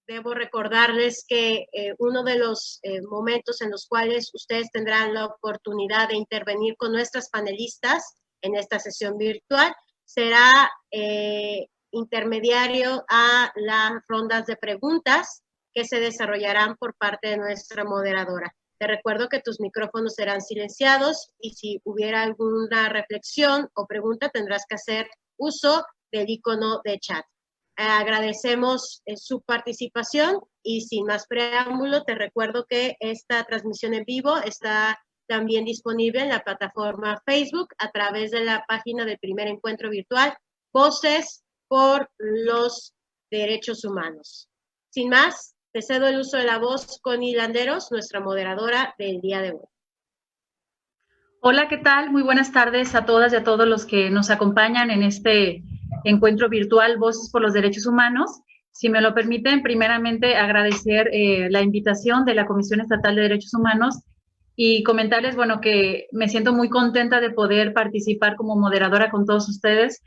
debo recordarles que uno de los momentos en los cuales ustedes tendrán la oportunidad de intervenir con nuestras panelistas en esta sesión virtual será intermediario a las rondas de preguntas que se desarrollarán por parte de nuestra moderadora. Te recuerdo que tus micrófonos serán silenciados y si hubiera alguna reflexión o pregunta tendrás que hacer uso del icono de chat. Agradecemos su participación y sin más preámbulo te recuerdo que esta transmisión en vivo está también disponible en la plataforma Facebook a través de la página del primer encuentro virtual Voces por los Derechos Humanos. Sin más, te cedo el uso de la voz Connie Landeros, nuestra moderadora del día de hoy. Hola, ¿qué tal? Muy buenas tardes a todas y a todos los que nos acompañan en este encuentro virtual Voces por los Derechos Humanos. Si me lo permiten, primeramente agradecer la invitación de la Comisión Estatal de Derechos Humanos y comentarles, bueno, que me siento muy contenta de poder participar como moderadora con todos ustedes,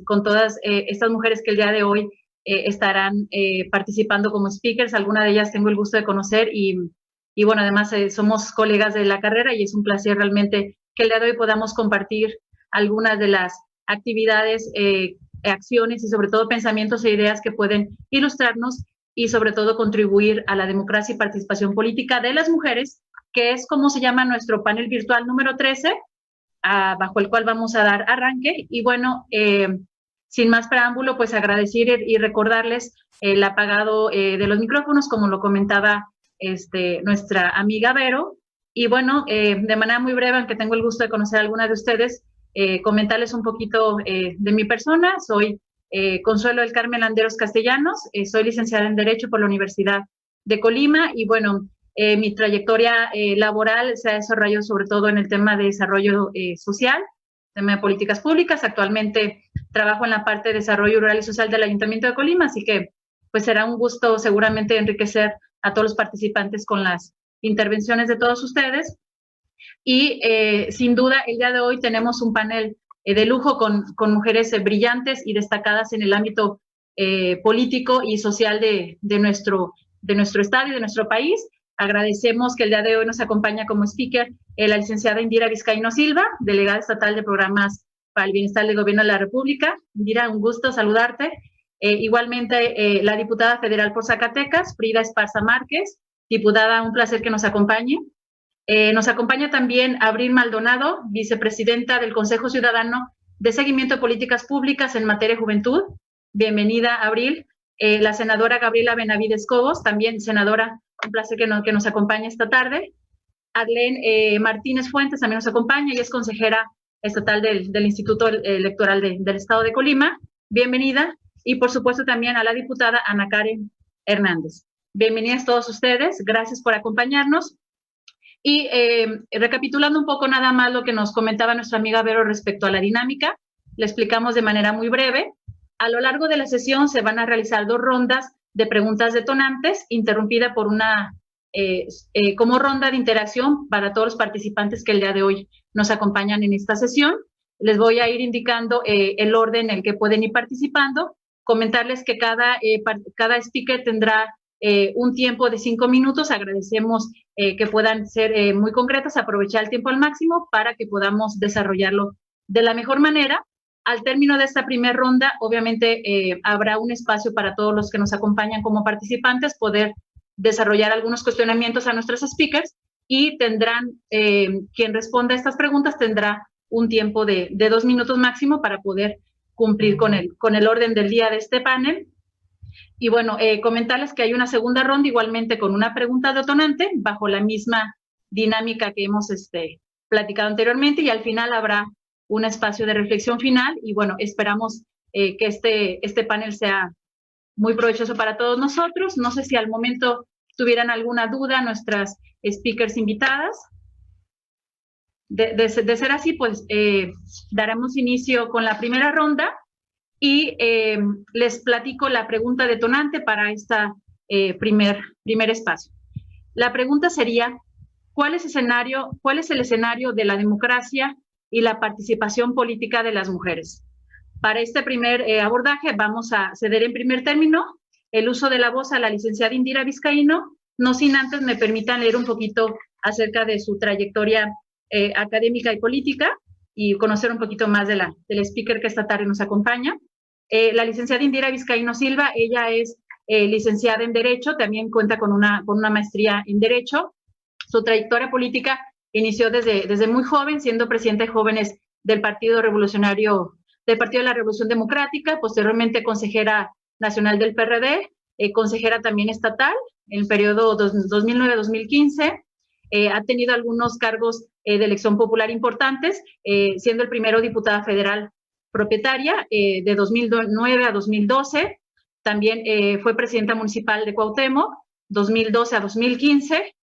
con todas estas mujeres que el día de hoy estarán participando como speakers. Alguna de ellas tengo el gusto de conocer y bueno, además somos colegas de la carrera y es un placer realmente que el día de hoy podamos compartir algunas de las actividades, acciones y sobre todo pensamientos e ideas que pueden ilustrarnos y sobre todo contribuir a la democracia y participación política de las mujeres, que es como se llama nuestro panel virtual número 13, bajo el cual vamos a dar arranque. Y bueno, sin más preámbulo, pues agradecer y recordarles el apagado de los micrófonos, como lo comentaba nuestra amiga Vero. Y bueno, de manera muy breve, aunque tengo el gusto de conocer a algunas de ustedes, comentarles un poquito de mi persona. Soy Consuelo del Carmen Landeros Castellanos, soy licenciada en Derecho por la Universidad de Colima y bueno, mi trayectoria laboral se ha desarrollado sobre todo en el tema de desarrollo social, tema de políticas públicas. Actualmente trabajo en la parte de desarrollo rural y social del Ayuntamiento de Colima, así que pues será un gusto seguramente enriquecer a todos los participantes con las intervenciones de todos ustedes. Y sin duda el día de hoy tenemos un panel de lujo con mujeres brillantes y destacadas en el ámbito político y social de nuestro estado y de nuestro país. Agradecemos que el día de hoy nos acompaña como speaker la licenciada Indira Vizcaíno Silva, delegada estatal de programas para el bienestar del Gobierno de la República. Indira, un gusto saludarte. Igualmente la diputada federal por Zacatecas, Frida Esparza Márquez. Diputada, un placer que nos acompañe. Nos acompaña también Abril Maldonado, vicepresidenta del Consejo Ciudadano de Seguimiento de Políticas Públicas en materia de juventud. Bienvenida, Abril. La senadora Gabriela Benavides Cobos, también senadora, un placer que nos acompañe esta tarde. Arlene Martínez Fuentes también nos acompaña y es consejera estatal del Instituto Electoral del Estado de Colima. Bienvenida. Y por supuesto también a la diputada Ana Karen Hernández. Bienvenidas todos ustedes, gracias por acompañarnos. Y recapitulando un poco nada más lo que nos comentaba nuestra amiga Vero respecto a la dinámica, le explicamos de manera muy breve. A lo largo de la sesión se van a realizar 2 rondas de preguntas detonantes, interrumpida por una como ronda de interacción para todos los participantes que el día de hoy nos acompañan en esta sesión. Les voy a ir indicando el orden en el que pueden ir participando. Comentarles que cada speaker tendrá un tiempo de 5 minutos. Agradecemos que puedan ser muy concretas, aprovechar el tiempo al máximo para que podamos desarrollarlo de la mejor manera. Al término de esta primera ronda, obviamente habrá un espacio para todos los que nos acompañan como participantes poder desarrollar algunos cuestionamientos a nuestros speakers y tendrán, quien responda a estas preguntas tendrá un tiempo de 2 minutos máximo para poder cumplir con el orden del día de este panel. Y bueno, comentarles que hay una segunda ronda igualmente con una pregunta detonante bajo la misma dinámica que hemos platicado anteriormente y al final habrá un espacio de reflexión final y bueno, esperamos que este panel sea muy provechoso para todos nosotros. No sé si al momento tuvieran alguna duda nuestras speakers invitadas. De ser así, pues daremos inicio con la primera ronda y les platico la pregunta detonante para esta primer espacio. La pregunta sería, ¿cuál es el escenario de la democracia y la participación política de las mujeres? Para este primer abordaje vamos a ceder en primer término el uso de la voz a la licenciada Indira Vizcaíno, no sin antes me permitan leer un poquito acerca de su trayectoria académica y política y conocer un poquito más del speaker que esta tarde nos acompaña. La licenciada Indira Vizcaíno Silva, ella es licenciada en Derecho, también cuenta con una maestría en Derecho. Su trayectoria política inició desde muy joven, siendo presidenta de jóvenes del Partido Revolucionario, del Partido de la Revolución Democrática, posteriormente consejera nacional del PRD, consejera también estatal en el periodo 2009-2015. Ha tenido algunos cargos de elección popular importantes, siendo el primero diputada federal propietaria de 2009 a 2012. También fue presidenta municipal de Cuauhtémoc, 2012 a 2015.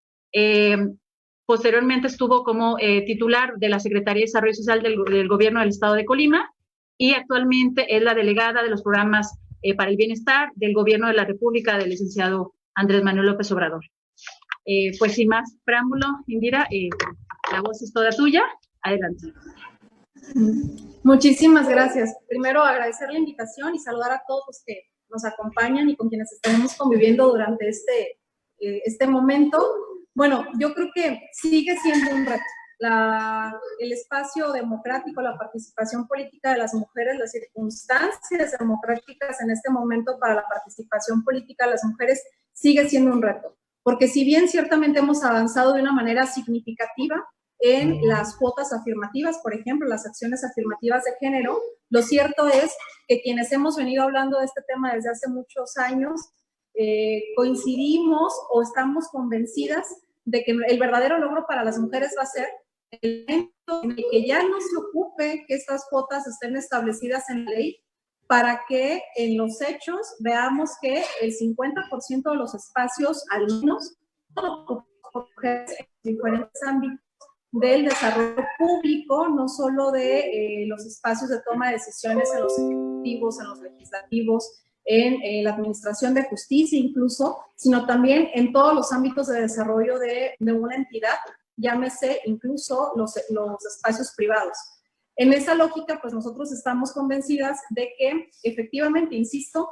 Posteriormente estuvo como titular de la Secretaría de Desarrollo Social del Gobierno del Estado de Colima y actualmente es la delegada de los programas para el bienestar del Gobierno de la República del licenciado Andrés Manuel López Obrador. Pues sin más preámbulo, Indira, la voz es toda tuya. Adelante. Muchísimas gracias. Primero, agradecer la invitación y saludar a todos los que nos acompañan y con quienes estaremos conviviendo durante este momento. Bueno, yo creo que sigue siendo un reto. El espacio democrático, la participación política de las mujeres, las circunstancias democráticas en este momento para la participación política de las mujeres sigue siendo un reto. Porque si bien ciertamente hemos avanzado de una manera significativa en las cuotas afirmativas, por ejemplo, las acciones afirmativas de género, lo cierto es que quienes hemos venido hablando de este tema desde hace muchos años, coincidimos o estamos convencidas de que el verdadero logro para las mujeres va a ser el momento en el que ya no se ocupe que estas cuotas estén establecidas en la ley, para que en los hechos veamos que el 50% de los espacios, al menos, mujeres en diferentes ámbitos del desarrollo público, no solo de los espacios de toma de decisiones en los ejecutivos, en los legislativos, en la administración de justicia incluso, sino también en todos los ámbitos de desarrollo de una entidad, llámese incluso los espacios privados. En esa lógica, pues nosotros estamos convencidas de que efectivamente, insisto,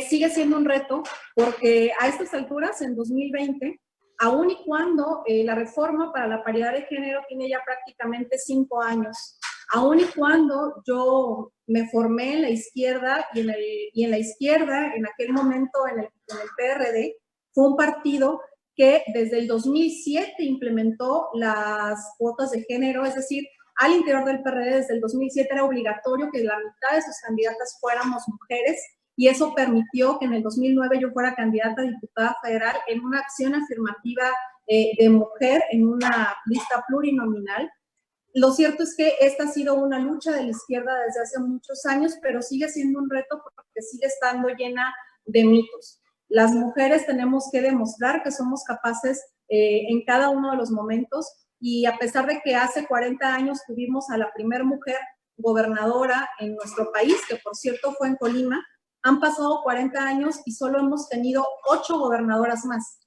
sigue siendo un reto porque a estas alturas, en 2020, aun y cuando la reforma para la paridad de género tiene ya prácticamente 5 años, aun y cuando yo me formé en la izquierda y en la izquierda, en aquel momento en el PRD, fue un partido que desde el 2007 implementó las cuotas de género, es decir, al interior del PRD desde el 2007 era obligatorio que la mitad de sus candidatas fuéramos mujeres y eso permitió que en el 2009 yo fuera candidata a diputada federal en una acción afirmativa de mujer en una lista plurinominal. Lo cierto es que esta ha sido una lucha de la izquierda desde hace muchos años, pero sigue siendo un reto porque sigue estando llena de mitos. Las mujeres tenemos que demostrar que somos capaces en cada uno de los momentos y a pesar de que hace 40 años tuvimos a la primera mujer gobernadora en nuestro país, que por cierto fue en Colima, han pasado 40 años y solo hemos tenido 8 gobernadoras más.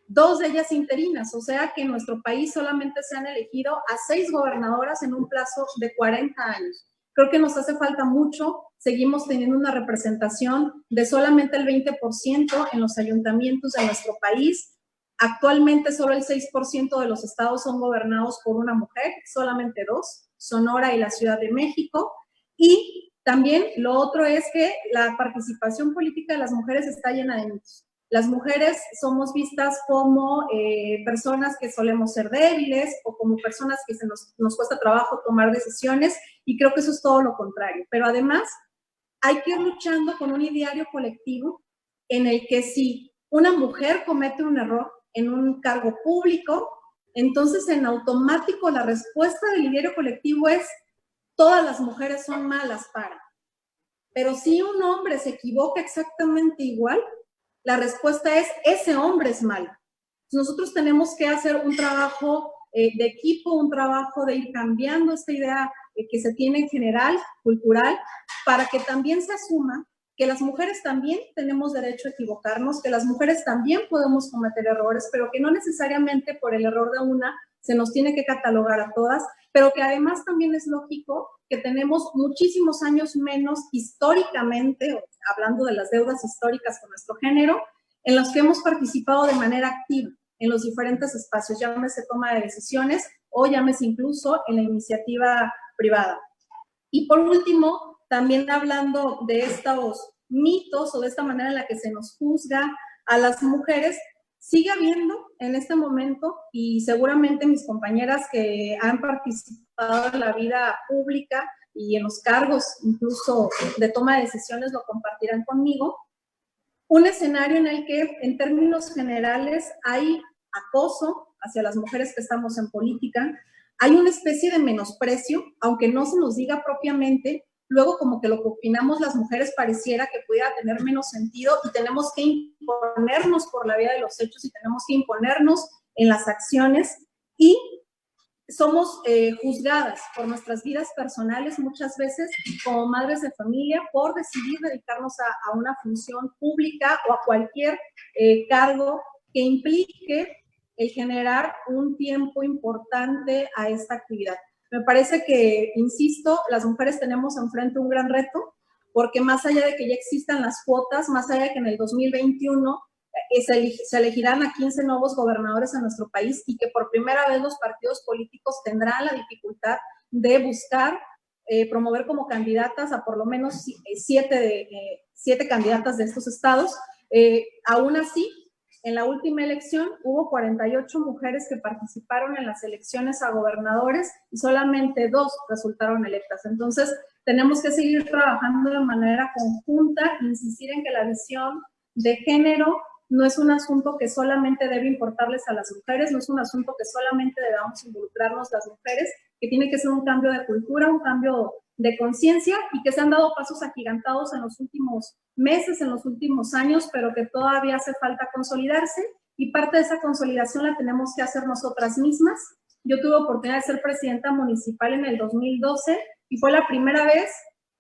2 de ellas interinas, o sea que en nuestro país solamente se han elegido a 6 gobernadoras en un plazo de 40 años. Creo que nos hace falta mucho, seguimos teniendo una representación de solamente el 20% en los ayuntamientos de nuestro país. Actualmente solo el 6% de los estados son gobernados por una mujer, solamente 2, Sonora y la Ciudad de México. Y también lo otro es que la participación política de las mujeres está llena de mitos. Las mujeres somos vistas como personas que solemos ser débiles o como personas que nos cuesta trabajo tomar decisiones y creo que eso es todo lo contrario. Pero además hay que ir luchando con un ideario colectivo en el que si una mujer comete un error en un cargo público, entonces en automático la respuesta del ideario colectivo es todas las mujeres son malas para. Pero si un hombre se equivoca exactamente igual, la respuesta es ese hombre es malo. Nosotros tenemos que hacer un trabajo de equipo, un trabajo de ir cambiando esta idea que se tiene en general, cultural, para que también se asuma que las mujeres también tenemos derecho a equivocarnos, que las mujeres también podemos cometer errores, pero que no necesariamente por el error de una se nos tiene que catalogar a todas, pero que además también es lógico que tenemos muchísimos años menos históricamente, hablando de las deudas históricas con nuestro género, en los que hemos participado de manera activa en los diferentes espacios, llámese toma de decisiones o llámese incluso en la iniciativa privada. Y por último, también hablando de estos mitos o de esta manera en la que se nos juzga a las mujeres, sigue habiendo en este momento, y seguramente mis compañeras que han participado en la vida pública y en los cargos incluso de toma de decisiones lo compartirán conmigo, un escenario en el que en términos generales hay acoso hacia las mujeres que estamos en política, hay una especie de menosprecio, aunque no se nos diga propiamente, luego como que lo que opinamos las mujeres pareciera que pudiera tener menos sentido y tenemos que imponernos por la vía de los hechos y tenemos que imponernos en las acciones y somos juzgadas por nuestras vidas personales muchas veces como madres de familia por decidir dedicarnos a una función pública o a cualquier cargo que implique el generar un tiempo importante a esta actividad. Me parece que, insisto, las mujeres tenemos enfrente un gran reto, porque más allá de que ya existan las cuotas, más allá de que en el 2021 se elegirán a 15 nuevos gobernadores en nuestro país y que por primera vez los partidos políticos tendrán la dificultad de buscar promover como candidatas a por lo menos 7 candidatas de estos estados. Aún así, en la última elección hubo 48 mujeres que participaron en las elecciones a gobernadores y solamente 2 resultaron electas. Entonces, tenemos que seguir trabajando de manera conjunta, insistir en que la visión de género no es un asunto que solamente debe importarles a las mujeres, no es un asunto que solamente debamos involucrarnos las mujeres, que tiene que ser un cambio de cultura, un cambio de conciencia y que se han dado pasos agigantados en los últimos meses, en los últimos años, pero que todavía hace falta consolidarse y parte de esa consolidación la tenemos que hacer nosotras mismas. Yo tuve oportunidad de ser presidenta municipal en el 2012 y fue la primera vez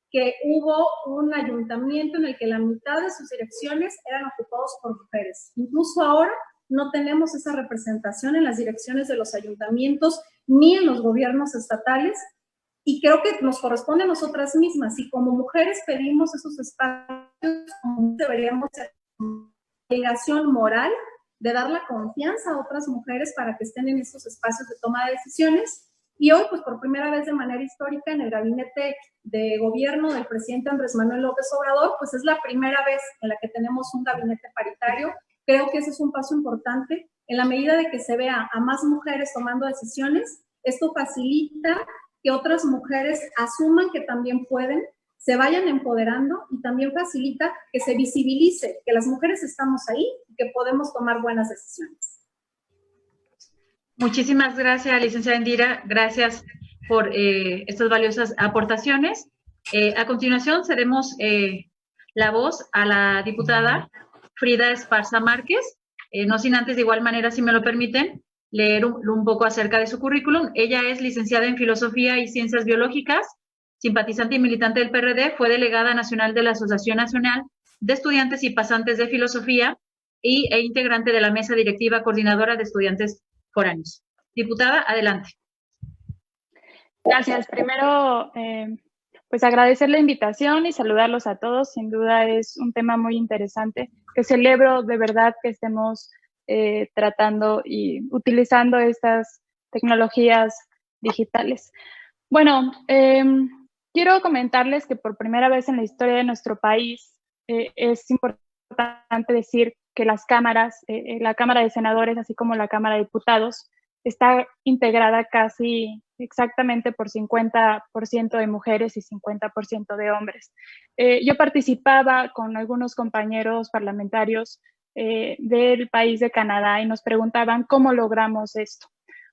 que hubo un ayuntamiento en el que la mitad de sus direcciones eran ocupados por mujeres. Incluso ahora no tenemos esa representación en las direcciones de los ayuntamientos ni en los gobiernos estatales y creo que nos corresponde a nosotras mismas y como mujeres pedimos esos espacios, deberíamos tener una obligación moral de dar la confianza a otras mujeres para que estén en esos espacios de toma de decisiones. Y hoy, pues por primera vez de manera histórica, en el gabinete de gobierno del presidente Andrés Manuel López Obrador, pues es la primera vez en la que tenemos un gabinete paritario. Creo que ese es un paso importante. En la medida de que se vea a más mujeres tomando decisiones, esto facilita que otras mujeres asuman que también pueden, se vayan empoderando y también facilita que se visibilice que las mujeres estamos ahí y que podemos tomar buenas decisiones. Muchísimas gracias, licenciada Indira. Gracias por estas valiosas aportaciones. A continuación, cedemos la voz a la diputada Frida Esparza Márquez. No sin antes, de igual manera, si me lo permiten, leer un poco acerca de su currículum. Ella es licenciada en Filosofía y Ciencias Biológicas, simpatizante y militante del PRD, fue delegada nacional de la Asociación Nacional de Estudiantes y Pasantes de Filosofía e integrante de la Mesa Directiva Coordinadora de Estudiantes Foráneos. Diputada, adelante. Gracias. Primero, pues agradecer la invitación y saludarlos a todos. Sin duda es un tema muy interesante que celebro de verdad que estemos tratando y utilizando estas tecnologías digitales. Bueno, quiero comentarles que por primera vez en la historia de nuestro país es importante decir que las cámaras, la Cámara de Senadores, así como la Cámara de Diputados, está integrada casi exactamente por 50% de mujeres y 50% de hombres. Yo participaba con algunos compañeros parlamentarios del país de Canadá y nos preguntaban cómo logramos esto.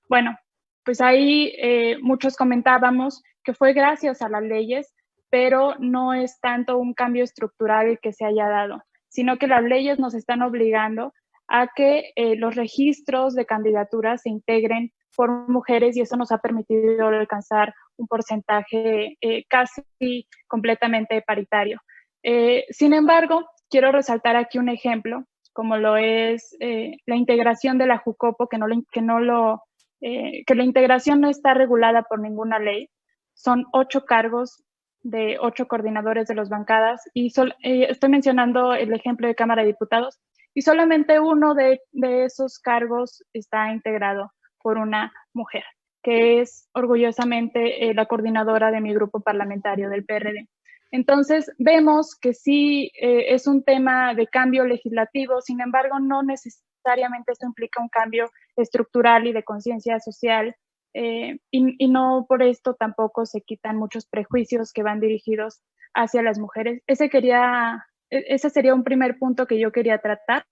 Bueno, pues ahí muchos comentábamos que fue gracias a las leyes, pero no es tanto un cambio estructural el que se haya dado, sino que las leyes nos están obligando a que los registros de candidaturas se integren por mujeres y eso nos ha permitido alcanzar un porcentaje casi completamente paritario. Sin embargo, quiero resaltar aquí un ejemplo, como lo es la integración de la JUCOPO, que no lo que la integración no está regulada por ninguna ley. Son 8 cargos de 8 coordinadores de las bancadas y estoy mencionando el ejemplo de Cámara de Diputados y solamente uno de esos cargos está integrado por una mujer, que es orgullosamente la coordinadora de mi grupo parlamentario del PRD. Entonces, vemos que sí es un tema de cambio legislativo, sin embargo, no necesariamente esto implica un cambio estructural y de conciencia social, y no por esto tampoco se quitan muchos prejuicios que van dirigidos hacia las mujeres. Ese sería un primer punto que yo quería tratar.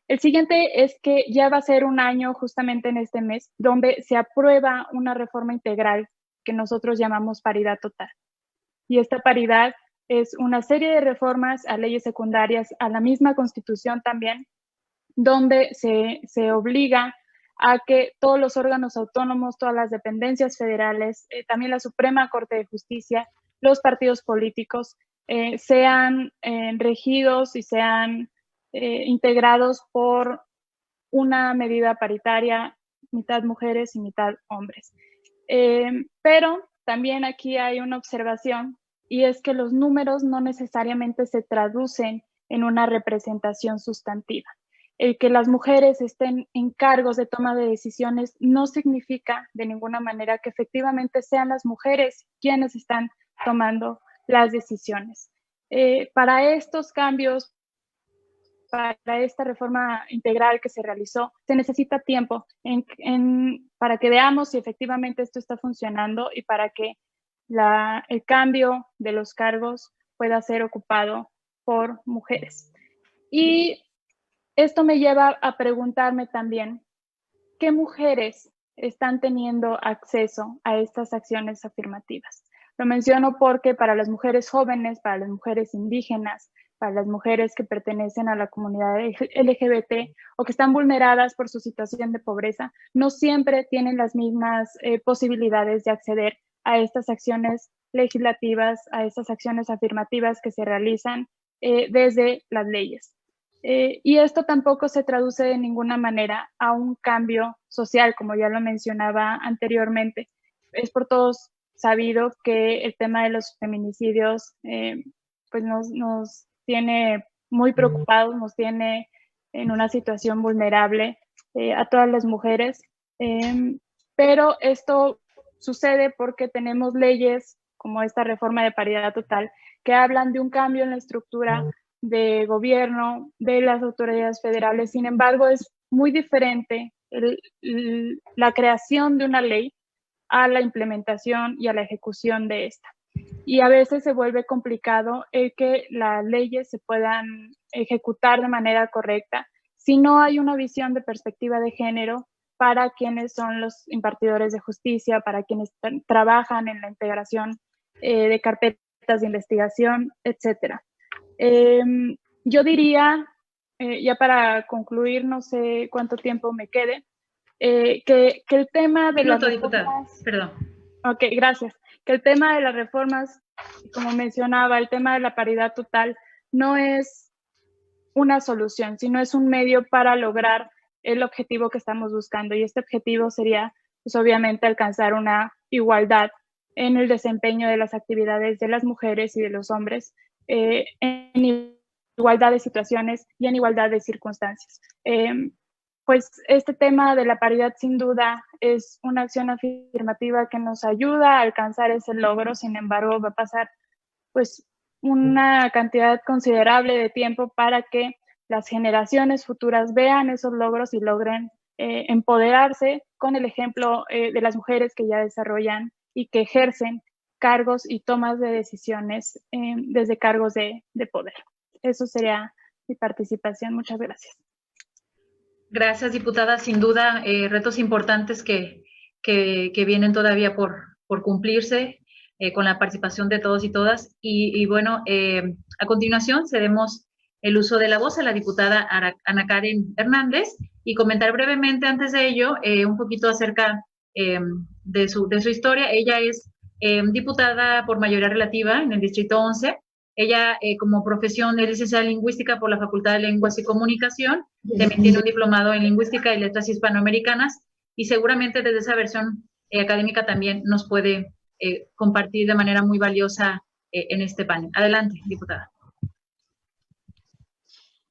El siguiente es que ya va a ser un año justamente en este mes donde se aprueba una reforma integral que nosotros llamamos paridad total. Y esta paridad es una serie de reformas a leyes secundarias, a la misma Constitución también, donde se obliga a que todos los órganos autónomos, todas las dependencias federales, también la Suprema Corte de Justicia, los partidos políticos, sean regidos y sean integrados por una medida paritaria, mitad mujeres y mitad hombres. Pero también aquí hay una observación, y es que los números no necesariamente se traducen en una representación sustantiva. El que las mujeres estén en cargos de toma de decisiones no significa de ninguna manera que efectivamente sean las mujeres quienes están tomando las decisiones. Para estos cambios, para esta reforma integral que se realizó, se necesita tiempo para que veamos si efectivamente esto está funcionando y para que el cambio de los cargos pueda ser ocupado por mujeres. Y esto me lleva a preguntarme también, ¿qué mujeres están teniendo acceso a estas acciones afirmativas? Lo menciono porque para las mujeres jóvenes, para las mujeres indígenas, para las mujeres que pertenecen a la comunidad LGBT o que están vulneradas por su situación de pobreza, no siempre tienen las mismas posibilidades de acceder a estas acciones legislativas, a estas acciones afirmativas que se realizan desde las leyes. Y esto tampoco se traduce de ninguna manera a un cambio social, como ya lo mencionaba anteriormente. Es por todos sabido que el tema de los feminicidios pues nos tiene muy preocupados, nos tiene en una situación vulnerable a todas las mujeres, pero esto sucede porque tenemos leyes como esta reforma de paridad total que hablan de un cambio en la estructura de gobierno de las autoridades federales. Sin embargo, es muy diferente la creación de una ley a la implementación y a la ejecución de esta. Y a veces se vuelve complicado el que las leyes se puedan ejecutar de manera correcta si no hay una visión de perspectiva de género para quienes son los impartidores de justicia, para quienes trabajan en la integración de carpetas de investigación, etcétera. Yo diría, ya para concluir, no sé cuánto tiempo me quede, que el tema de las reformas... Perdón. Ok, gracias. Que el tema de las reformas, como mencionaba, el tema de la paridad total no es una solución, sino es un medio para lograr el objetivo que estamos buscando. Y este objetivo sería, pues obviamente, alcanzar una igualdad en el desempeño de las actividades de las mujeres y de los hombres, en igualdad de situaciones y en igualdad de circunstancias. Pues este tema de la paridad sin duda es una acción afirmativa que nos ayuda a alcanzar ese logro. Sin embargo, va a pasar pues una cantidad considerable de tiempo para que las generaciones futuras vean esos logros y logren empoderarse con el ejemplo de las mujeres que ya desarrollan y que ejercen cargos y tomas de decisiones desde cargos de poder. Eso sería mi participación. Muchas gracias. Gracias, diputada. Sin duda, retos importantes que vienen todavía por cumplirse con la participación de todos y todas. Y bueno, a continuación cedemos el uso de la voz a la diputada Ana Karen Hernández y comentar brevemente antes de ello un poquito acerca de su historia. Ella es diputada por mayoría relativa en el Distrito 11. Ella, como profesión, es licenciada en Lingüística por la Facultad de Lenguas y Comunicación. También tiene un diplomado en Lingüística y Letras Hispanoamericanas y seguramente desde esa versión académica también nos puede compartir de manera muy valiosa en este panel. Adelante, diputada.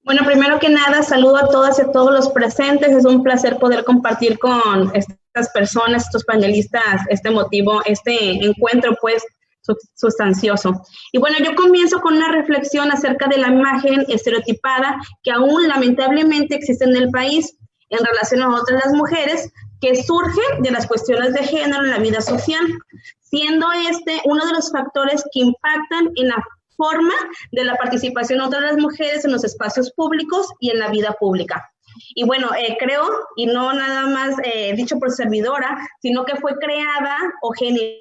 Bueno, primero que nada, saludo a todas y a todos los presentes. Es un placer poder compartir con estas personas, estos panelistas, este motivo, este encuentro, pues, sustancioso. Y bueno, yo comienzo con una reflexión acerca de la imagen estereotipada que aún lamentablemente existe en el país en relación a nosotras las mujeres, que surge de las cuestiones de género en la vida social, siendo este uno de los factores que impactan en la forma de la participación de otras las mujeres en los espacios públicos y en la vida pública. Y bueno, creo, y no nada más dicho por servidora, sino que fue creada o generada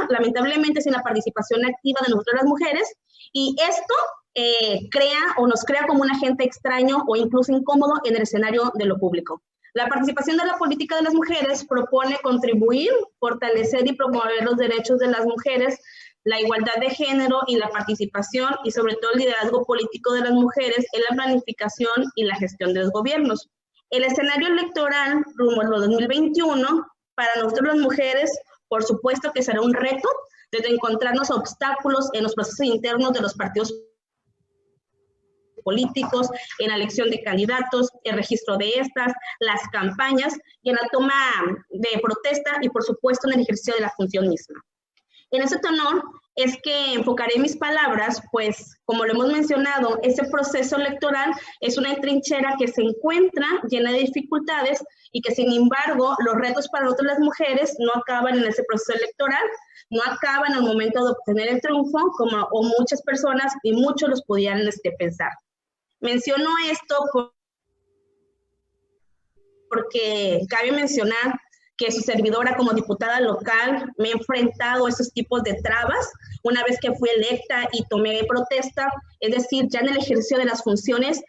lamentablemente sin la participación activa de nosotras las mujeres, y esto crea o nos crea como un agente extraño o incluso incómodo en el escenario de lo público. La participación de la política de las mujeres propone contribuir, fortalecer y promover los derechos de las mujeres, la igualdad de género y la participación y sobre todo el liderazgo político de las mujeres en la planificación y la gestión de los gobiernos. El escenario electoral rumbo al 2021 para nosotros las mujeres, por supuesto que será un reto desde encontrarnos obstáculos en los procesos internos de los partidos políticos, en la elección de candidatos, el registro de estas, las campañas y en la toma de protesta y por supuesto en el ejercicio de la función misma. En ese tenor es que enfocaré mis palabras, pues como lo hemos mencionado, este proceso electoral es una trinchera que se encuentra llena de dificultades y que sin embargo los retos para nosotras las mujeres no acaban en ese proceso electoral, no acaban al momento de obtener el triunfo como o muchas personas y muchos los pudieran pensar. Menciono esto porque cabe mencionar que su servidora como diputada local me he enfrentado a esos tipos de trabas una vez que fui electa y tomé protesta, es decir, ya en el ejercicio de las funciones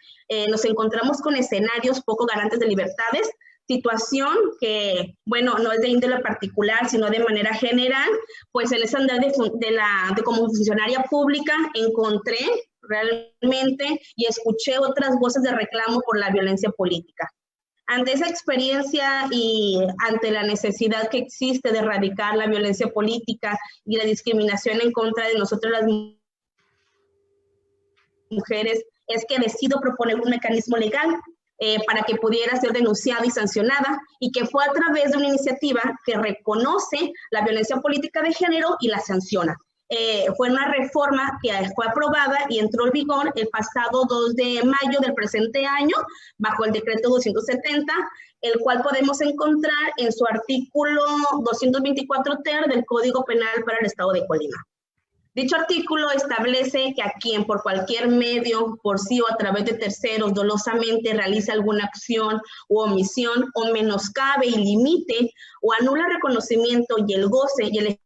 nos encontramos con escenarios poco garantes de libertades, situación que, bueno, no es de índole particular, sino de manera general, pues en ese andar de como funcionaria pública encontré realmente y escuché otras voces de reclamo por la violencia política. Ante esa experiencia y ante la necesidad que existe de erradicar la violencia política y la discriminación en contra de nosotros las mujeres, es que decido proponer un mecanismo legal para que pudiera ser denunciada y sancionada, y que fue a través de una iniciativa que reconoce la violencia política de género y la sanciona. Fue una reforma que fue aprobada y entró en vigor el pasado 2 de mayo del presente año, bajo el decreto 270, el cual podemos encontrar en su artículo 224 ter del Código Penal para el Estado de Colima. Dicho artículo establece que a quien por cualquier medio, por sí o a través de terceros, dolosamente realice alguna acción u omisión o menoscabe y limite o anula el reconocimiento y el goce y el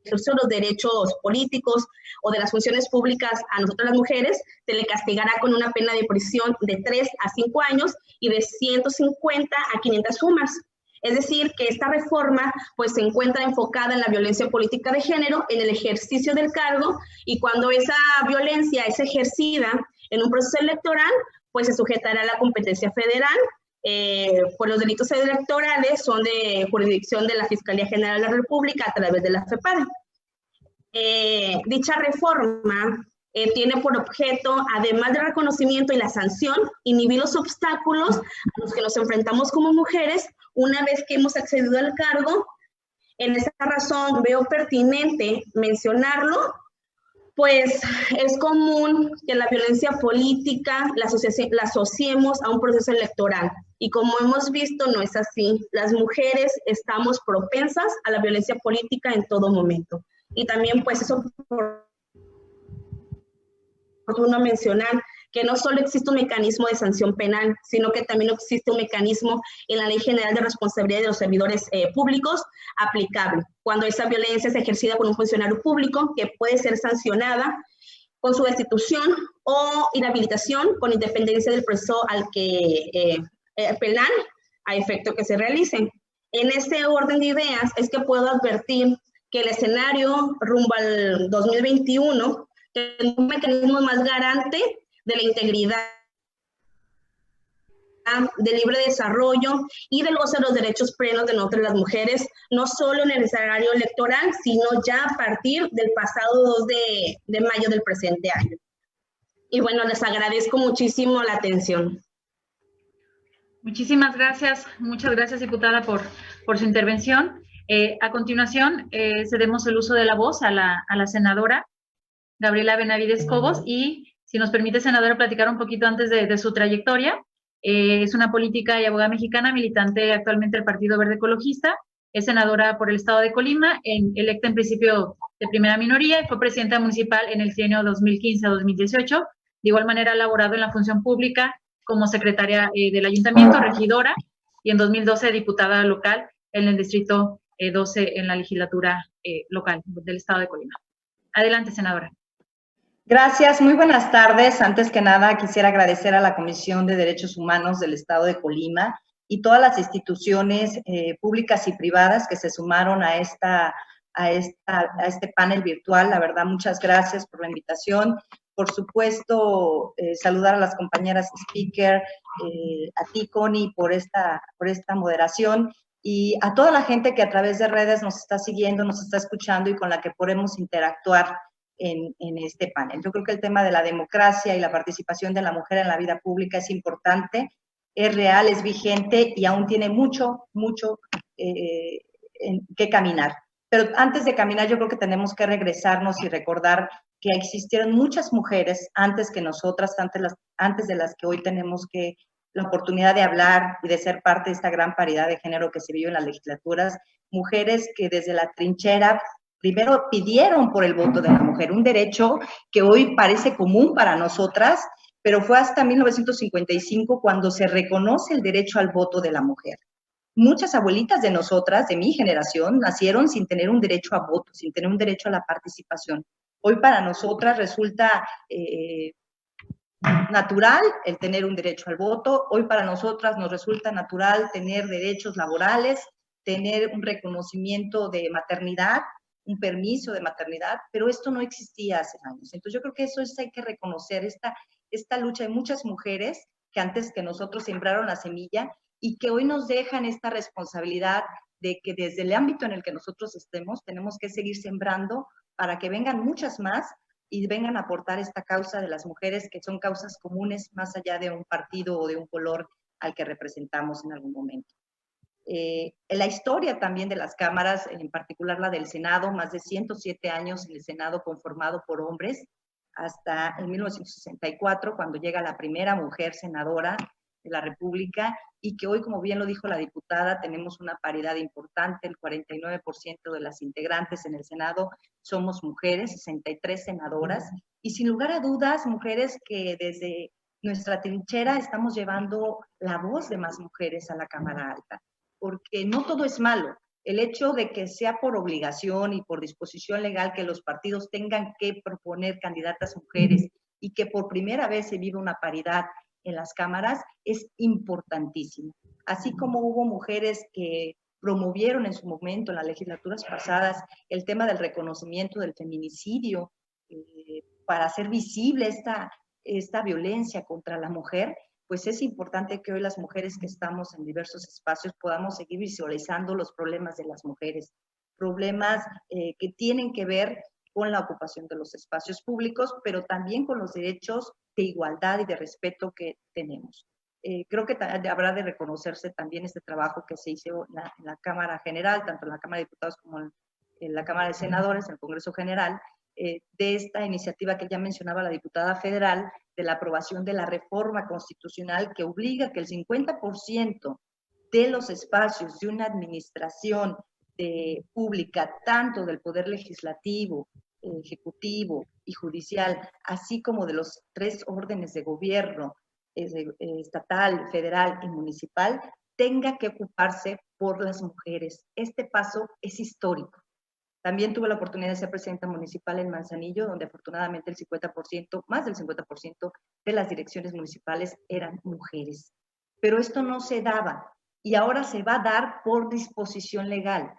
ejercicio de los derechos políticos o de las funciones públicas a nosotras las mujeres, se le castigará con una pena de prisión de 3 a 5 años y de 150 a 500 sumas. Es decir, que esta reforma pues se encuentra enfocada en la violencia política de género, en el ejercicio del cargo, y cuando esa violencia es ejercida en un proceso electoral, pues se sujetará a la competencia federal. Por los delitos electorales son de jurisdicción de la Fiscalía General de la República a través de la FEPADE. Dicha reforma tiene por objeto, además del reconocimiento y la sanción, inhibir los obstáculos a los que nos enfrentamos como mujeres una vez que hemos accedido al cargo. En esa razón veo pertinente mencionarlo, pues es común que la violencia política la asociemos a un proceso electoral. Y como hemos visto, no es así. Las mujeres estamos propensas a la violencia política en todo momento. Y también pues eso oportuno mencionar que no solo existe un mecanismo de sanción penal, sino que también existe un mecanismo en la Ley General de Responsabilidad de los Servidores Públicos aplicable, cuando esa violencia es ejercida por un funcionario público que puede ser sancionada con su destitución o inhabilitación con independencia del proceso al que penal a efecto que se realice. En ese orden de ideas es que puedo advertir que el escenario rumbo al 2021 es un mecanismo más garante de la integridad de libre desarrollo y del goce de los derechos plenos de nosotras las mujeres, no solo en el escenario electoral, sino ya a partir del pasado 2 de mayo del presente año. Y bueno, les agradezco muchísimo la atención. Muchísimas gracias, muchas gracias, diputada, por su intervención. A continuación, cedemos el uso de la voz a la senadora Gabriela Benavides Cobos, y si nos permite, senadora, platicar un poquito antes de su trayectoria. Es una política y abogada mexicana, militante actualmente del Partido Verde Ecologista, es senadora por el estado de Colima, electa en principio de primera minoría, y fue presidenta municipal en el trienio 2015-2018. De igual manera ha laborado en la función pública como secretaria del ayuntamiento, regidora, y en 2012 diputada local en el distrito 12 en la legislatura local del estado de Colima. Adelante, senadora. Gracias, muy buenas tardes. Antes que nada, quisiera agradecer a la Comisión de Derechos Humanos del Estado de Colima y todas las instituciones públicas y privadas que se sumaron a este panel virtual. La verdad, muchas gracias por la invitación. Por supuesto, saludar a las compañeras speaker, a ti, Connie, por esta moderación, y a toda la gente que a través de redes nos está siguiendo, nos está escuchando y con la que podemos interactuar en este panel. Yo creo que el tema de la democracia y la participación de la mujer en la vida pública es importante, es real, es vigente y aún tiene mucho que caminar. Pero antes de caminar, yo creo que tenemos que regresarnos y recordar que existieron muchas mujeres antes que nosotras, antes de las que hoy tenemos la oportunidad de hablar y de ser parte de esta gran paridad de género que se vive en las legislaturas, mujeres que desde la trinchera primero pidieron por el voto de la mujer, un derecho que hoy parece común para nosotras, pero fue hasta 1955 cuando se reconoce el derecho al voto de la mujer. Muchas abuelitas de nosotras, de mi generación, nacieron sin tener un derecho a voto, sin tener un derecho a la participación. Hoy para nosotras resulta natural el tener un derecho al voto, hoy para nosotras nos resulta natural tener derechos laborales, tener un reconocimiento de maternidad, un permiso de maternidad, pero esto no existía hace años. Entonces yo creo que eso hay que reconocer, esta lucha de muchas mujeres que antes que nosotros sembraron la semilla y que hoy nos dejan esta responsabilidad de que desde el ámbito en el que nosotros estemos tenemos que seguir sembrando para que vengan muchas más y vengan a aportar esta causa de las mujeres, que son causas comunes más allá de un partido o de un color al que representamos en algún momento. En la historia también de las cámaras, en particular la del Senado, más de 107 años en el Senado conformado por hombres, hasta en 1964, cuando llega la primera mujer senadora de la República, y que hoy, como bien lo dijo la diputada, tenemos una paridad importante, el 49% de las integrantes en el Senado somos mujeres, 63 senadoras, y sin lugar a dudas, mujeres que desde nuestra trinchera estamos llevando la voz de más mujeres a la Cámara Alta, porque no todo es malo. El hecho de que sea por obligación y por disposición legal que los partidos tengan que proponer candidatas mujeres y que por primera vez se vive una paridad en las cámaras es importantísimo. Así como hubo mujeres que promovieron en su momento, en las legislaturas pasadas, el tema del reconocimiento del feminicidio para hacer visible esta violencia contra la mujer, pues es importante que hoy las mujeres que estamos en diversos espacios podamos seguir visualizando los problemas de las mujeres, problemas que tienen que ver con la ocupación de los espacios públicos, pero también con los derechos de igualdad y de respeto que tenemos. Creo que habrá de reconocerse también este trabajo que se hizo en la Cámara General, tanto en la Cámara de Diputados como en la Cámara de Senadores, en el Congreso General, de esta iniciativa que ya mencionaba la diputada federal, de la aprobación de la reforma constitucional que obliga que el 50% de los espacios de una administración pública, tanto del Poder Legislativo, Ejecutivo y Judicial, así como de los 3 órdenes de gobierno, estatal, federal y municipal, tenga que ocuparse por las mujeres. Este paso es histórico. También tuve la oportunidad de ser presidenta municipal en Manzanillo, donde afortunadamente el 50%, más del 50% de las direcciones municipales eran mujeres. Pero esto no se daba y ahora se va a dar por disposición legal.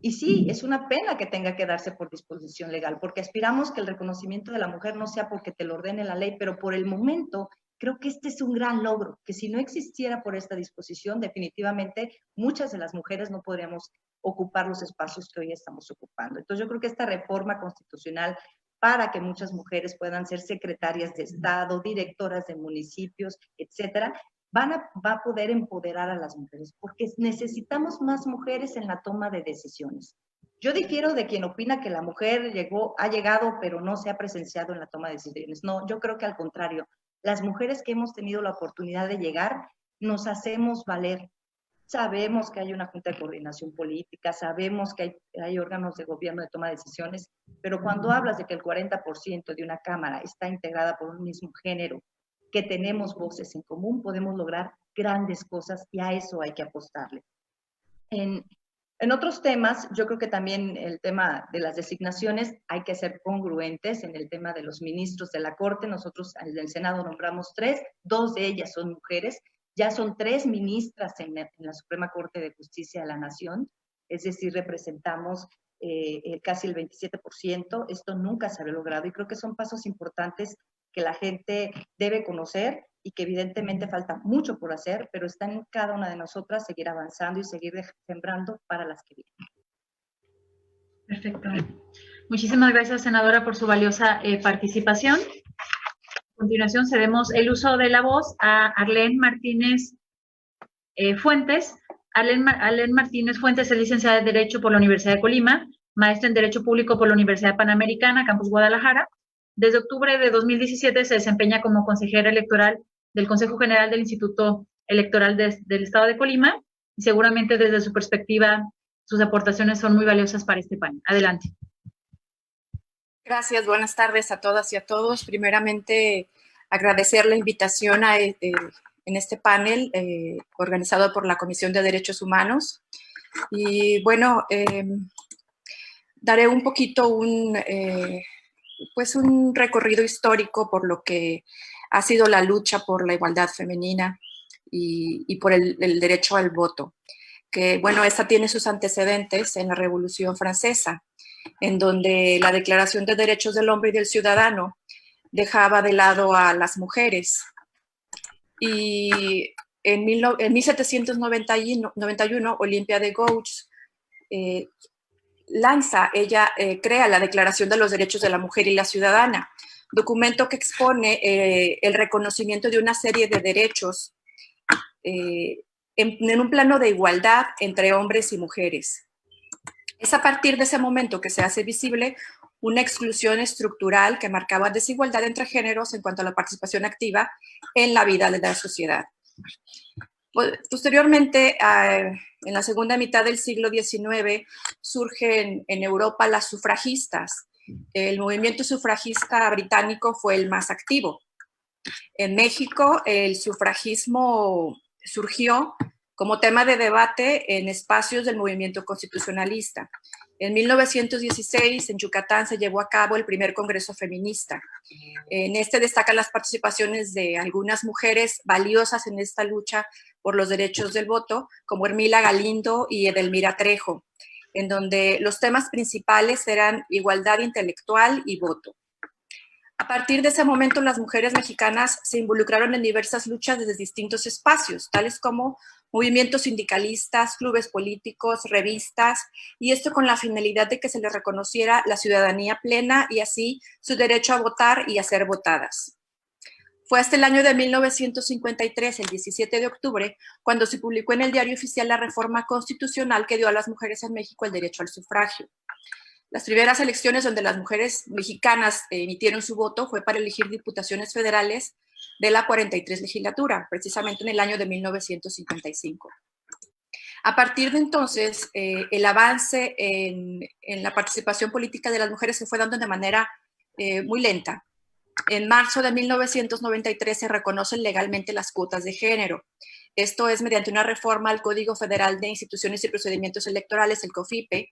Y sí, es una pena que tenga que darse por disposición legal, porque aspiramos que el reconocimiento de la mujer no sea porque te lo ordene la ley, pero por el momento Creo que este es un gran logro, que si no existiera por esta disposición, definitivamente muchas de las mujeres no podríamos ocupar los espacios que hoy estamos ocupando. Entonces yo creo que esta reforma constitucional para que muchas mujeres puedan ser secretarias de Estado, directoras de municipios, etcétera, va a poder empoderar a las mujeres, porque necesitamos más mujeres en la toma de decisiones. Yo difiero de quien opina que la mujer ha llegado, pero no se ha presenciado en la toma de decisiones. No, yo creo que al contrario, las mujeres que hemos tenido la oportunidad de llegar, nos hacemos valer. Sabemos que hay una junta de coordinación política, sabemos que hay órganos de gobierno de toma de decisiones, pero cuando hablas de que el 40% de una cámara está integrada por un mismo género, que tenemos voces en común, podemos lograr grandes cosas y a eso hay que apostarle. En otros temas, yo creo que también el tema de las designaciones hay que ser congruentes. En el tema de los ministros de la Corte, nosotros en el Senado nombramos 3, 2 de ellas son mujeres, ya son 3 ministras en la Suprema Corte de Justicia de la Nación, es decir, representamos casi el 27%, esto nunca se había logrado y creo que son pasos importantes que la gente debe conocer y que evidentemente falta mucho por hacer, pero está en cada una de nosotras seguir avanzando y seguir sembrando para las que vienen. Perfecto. Muchísimas gracias, senadora, por su valiosa participación. A continuación, cedemos el uso de la voz a Arlene Martínez Fuentes. Arlene Martínez Fuentes es licenciada en Derecho por la Universidad de Colima, maestra en Derecho Público por la Universidad Panamericana, Campus Guadalajara. Desde octubre de 2017 se desempeña como consejera electoral del Consejo General del Instituto Electoral del Estado de Colima y seguramente desde su perspectiva sus aportaciones son muy valiosas para este panel. Adelante. Gracias, buenas tardes a todas y a todos. Primeramente, agradecer la invitación en este panel organizado por la Comisión de Derechos Humanos. Y bueno, daré un poquito un recorrido histórico por lo que ha sido la lucha por la igualdad femenina y por el derecho al voto. Que bueno, esta tiene sus antecedentes en la Revolución Francesa, en donde la Declaración de Derechos del Hombre y del Ciudadano dejaba de lado a las mujeres. Y en 1791, Olympia de Gouges crea la Declaración de los Derechos de la Mujer y la Ciudadana, documento que expone el reconocimiento de una serie de derechos en un plano de igualdad entre hombres y mujeres. Es a partir de ese momento que se hace visible una exclusión estructural que marcaba desigualdad entre géneros en cuanto a la participación activa en la vida de la sociedad. Posteriormente, en la segunda mitad del siglo XIX, surgen en Europa las sufragistas. El movimiento sufragista británico fue el más activo. En México, el sufragismo surgió como tema de debate en espacios del movimiento constitucionalista. En 1916, en Yucatán, se llevó a cabo el primer Congreso Feminista. En este destacan las participaciones de algunas mujeres valiosas en esta lucha por los derechos del voto, como Hermila Galindo y Edelmira Trejo, en donde los temas principales eran igualdad intelectual y voto. A partir de ese momento, las mujeres mexicanas se involucraron en diversas luchas desde distintos espacios, tales como movimientos sindicalistas, clubes políticos, revistas, y esto con la finalidad de que se les reconociera la ciudadanía plena y así su derecho a votar y a ser votadas. Fue hasta el año de 1953, el 17 de octubre, cuando se publicó en el Diario Oficial la reforma constitucional que dio a las mujeres en México el derecho al sufragio. Las primeras elecciones donde las mujeres mexicanas emitieron su voto fue para elegir diputaciones federales de la 43 legislatura, precisamente en el año de 1955. A partir de entonces, el avance en la participación política de las mujeres se fue dando de manera muy lenta. En marzo de 1993 se reconocen legalmente las cuotas de género. Esto es mediante una reforma al Código Federal de Instituciones y Procedimientos Electorales, el COFIPE,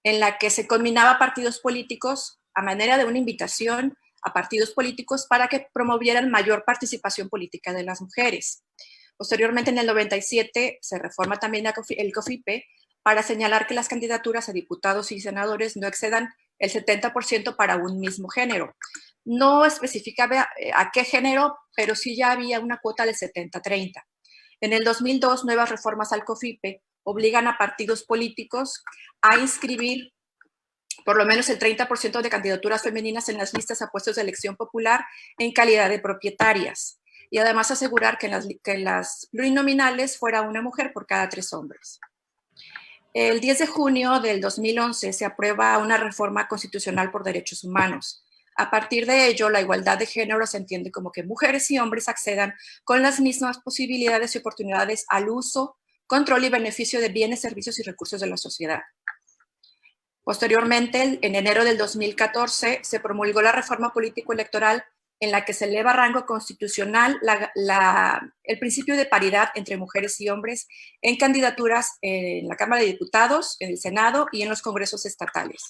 en la que se combinaba partidos políticos a manera de una invitación a partidos políticos para que promovieran mayor participación política de las mujeres. Posteriormente, en el 97, se reforma también el COFIPE para señalar que las candidaturas a diputados y senadores no excedan el 70% para un mismo género. No especificaba a qué género, pero sí ya había una cuota del 70-30. En el 2002, nuevas reformas al COFIPE obligan a partidos políticos a inscribir por lo menos el 30% de candidaturas femeninas en las listas a puestos de elección popular en calidad de propietarias, y además asegurar que en las plurinominales fuera una mujer por cada 3 hombres. El 10 de junio del 2011 se aprueba una reforma constitucional por derechos humanos. A partir de ello, la igualdad de género se entiende como que mujeres y hombres accedan con las mismas posibilidades y oportunidades al uso, control y beneficio de bienes, servicios y recursos de la sociedad. Posteriormente, en enero del 2014, se promulgó la reforma político-electoral en la que se eleva a rango constitucional el principio de paridad entre mujeres y hombres en candidaturas en la Cámara de Diputados, en el Senado y en los congresos estatales.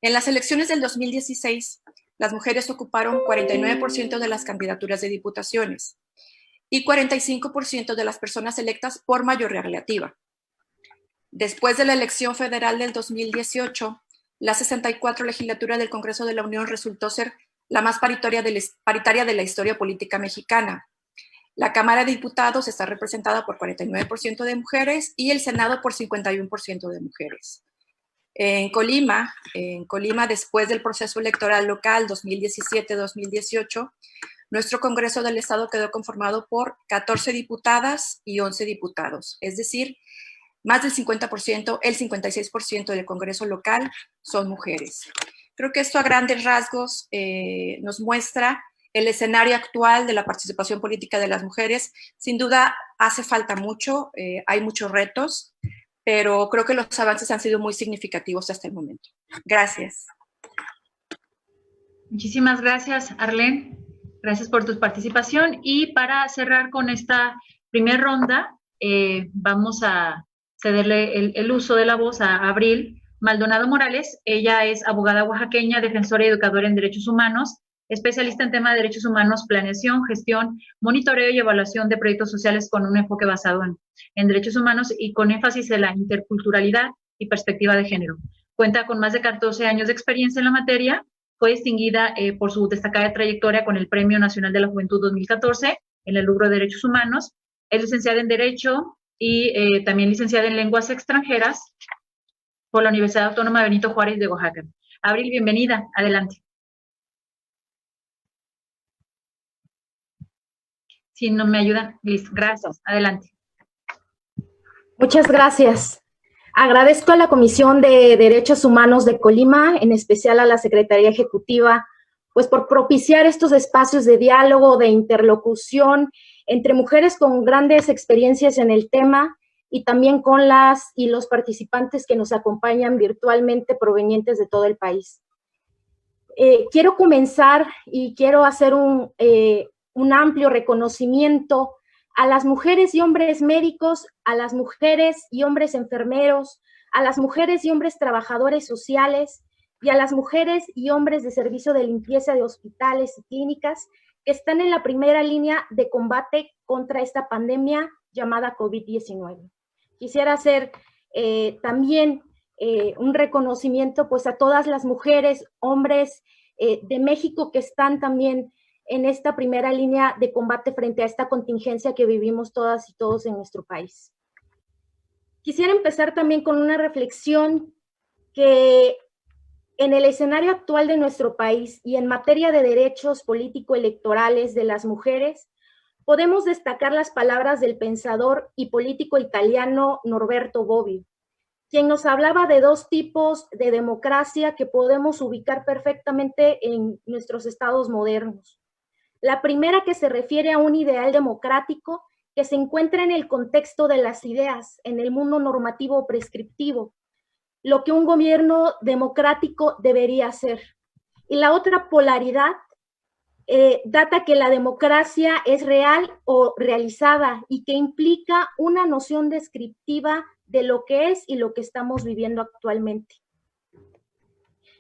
En las elecciones del 2016, las mujeres ocuparon 49% de las candidaturas de diputaciones y 45% de las personas electas por mayoría relativa. Después de la elección federal del 2018, la 64 legislatura del Congreso de la Unión resultó ser la más paritaria de la historia política mexicana. La Cámara de Diputados está representada por 49% de mujeres y el Senado por 51% de mujeres. En Colima, después del proceso electoral local 2017-2018, nuestro Congreso del Estado quedó conformado por 14 diputadas y 11 diputados, es decir, más del 50%, el 56% del Congreso local son mujeres. Creo que esto a grandes rasgos nos muestra el escenario actual de la participación política de las mujeres. Sin duda hace falta mucho, hay muchos retos, pero creo que los avances han sido muy significativos hasta el momento. Gracias. Muchísimas gracias, Arlene. Gracias por tu participación. Y para cerrar con esta primera ronda, vamos a cederle el uso de la voz a Abril Maldonado Morales. Ella es abogada oaxaqueña, defensora y educadora en derechos humanos, especialista en tema de derechos humanos, planeación, gestión, monitoreo y evaluación de proyectos sociales con un enfoque basado en derechos humanos y con énfasis en la interculturalidad y perspectiva de género. Cuenta con más de 14 años de experiencia en la materia. Fue distinguida por su destacada trayectoria con el Premio Nacional de la Juventud 2014 en el rubro de derechos humanos. Es licenciada en Derecho y también licenciada en Lenguas Extranjeras por la Universidad Autónoma Benito Juárez de Oaxaca. Abril, bienvenida. Adelante. Si no me ayudan, listo. Gracias. Adelante. Muchas gracias. Agradezco a la Comisión de Derechos Humanos de Colima, en especial a la Secretaría Ejecutiva, pues por propiciar estos espacios de diálogo, de interlocución entre mujeres con grandes experiencias en el tema y también con las y los participantes que nos acompañan virtualmente provenientes de todo el país. Quiero comenzar y quiero hacer un amplio reconocimiento a las mujeres y hombres médicos, a las mujeres y hombres enfermeros, a las mujeres y hombres trabajadores sociales y a las mujeres y hombres de servicio de limpieza de hospitales y clínicas que están en la primera línea de combate contra esta pandemia llamada COVID-19. Quisiera hacer también un reconocimiento pues a todas las mujeres, hombres de México que están también en esta primera línea de combate frente a esta contingencia que vivimos todas y todos en nuestro país. Quisiera empezar también con una reflexión que en el escenario actual de nuestro país y en materia de derechos político-electorales de las mujeres, podemos destacar las palabras del pensador y político italiano Norberto Bobbio, quien nos hablaba de 2 tipos de democracia que podemos ubicar perfectamente en nuestros estados modernos. La primera que se refiere a un ideal democrático que se encuentra en el contexto de las ideas, en el mundo normativo prescriptivo, lo que un gobierno democrático debería hacer. Y la otra polaridad data que la democracia es real o realizada y que implica una noción descriptiva de lo que es y lo que estamos viviendo actualmente.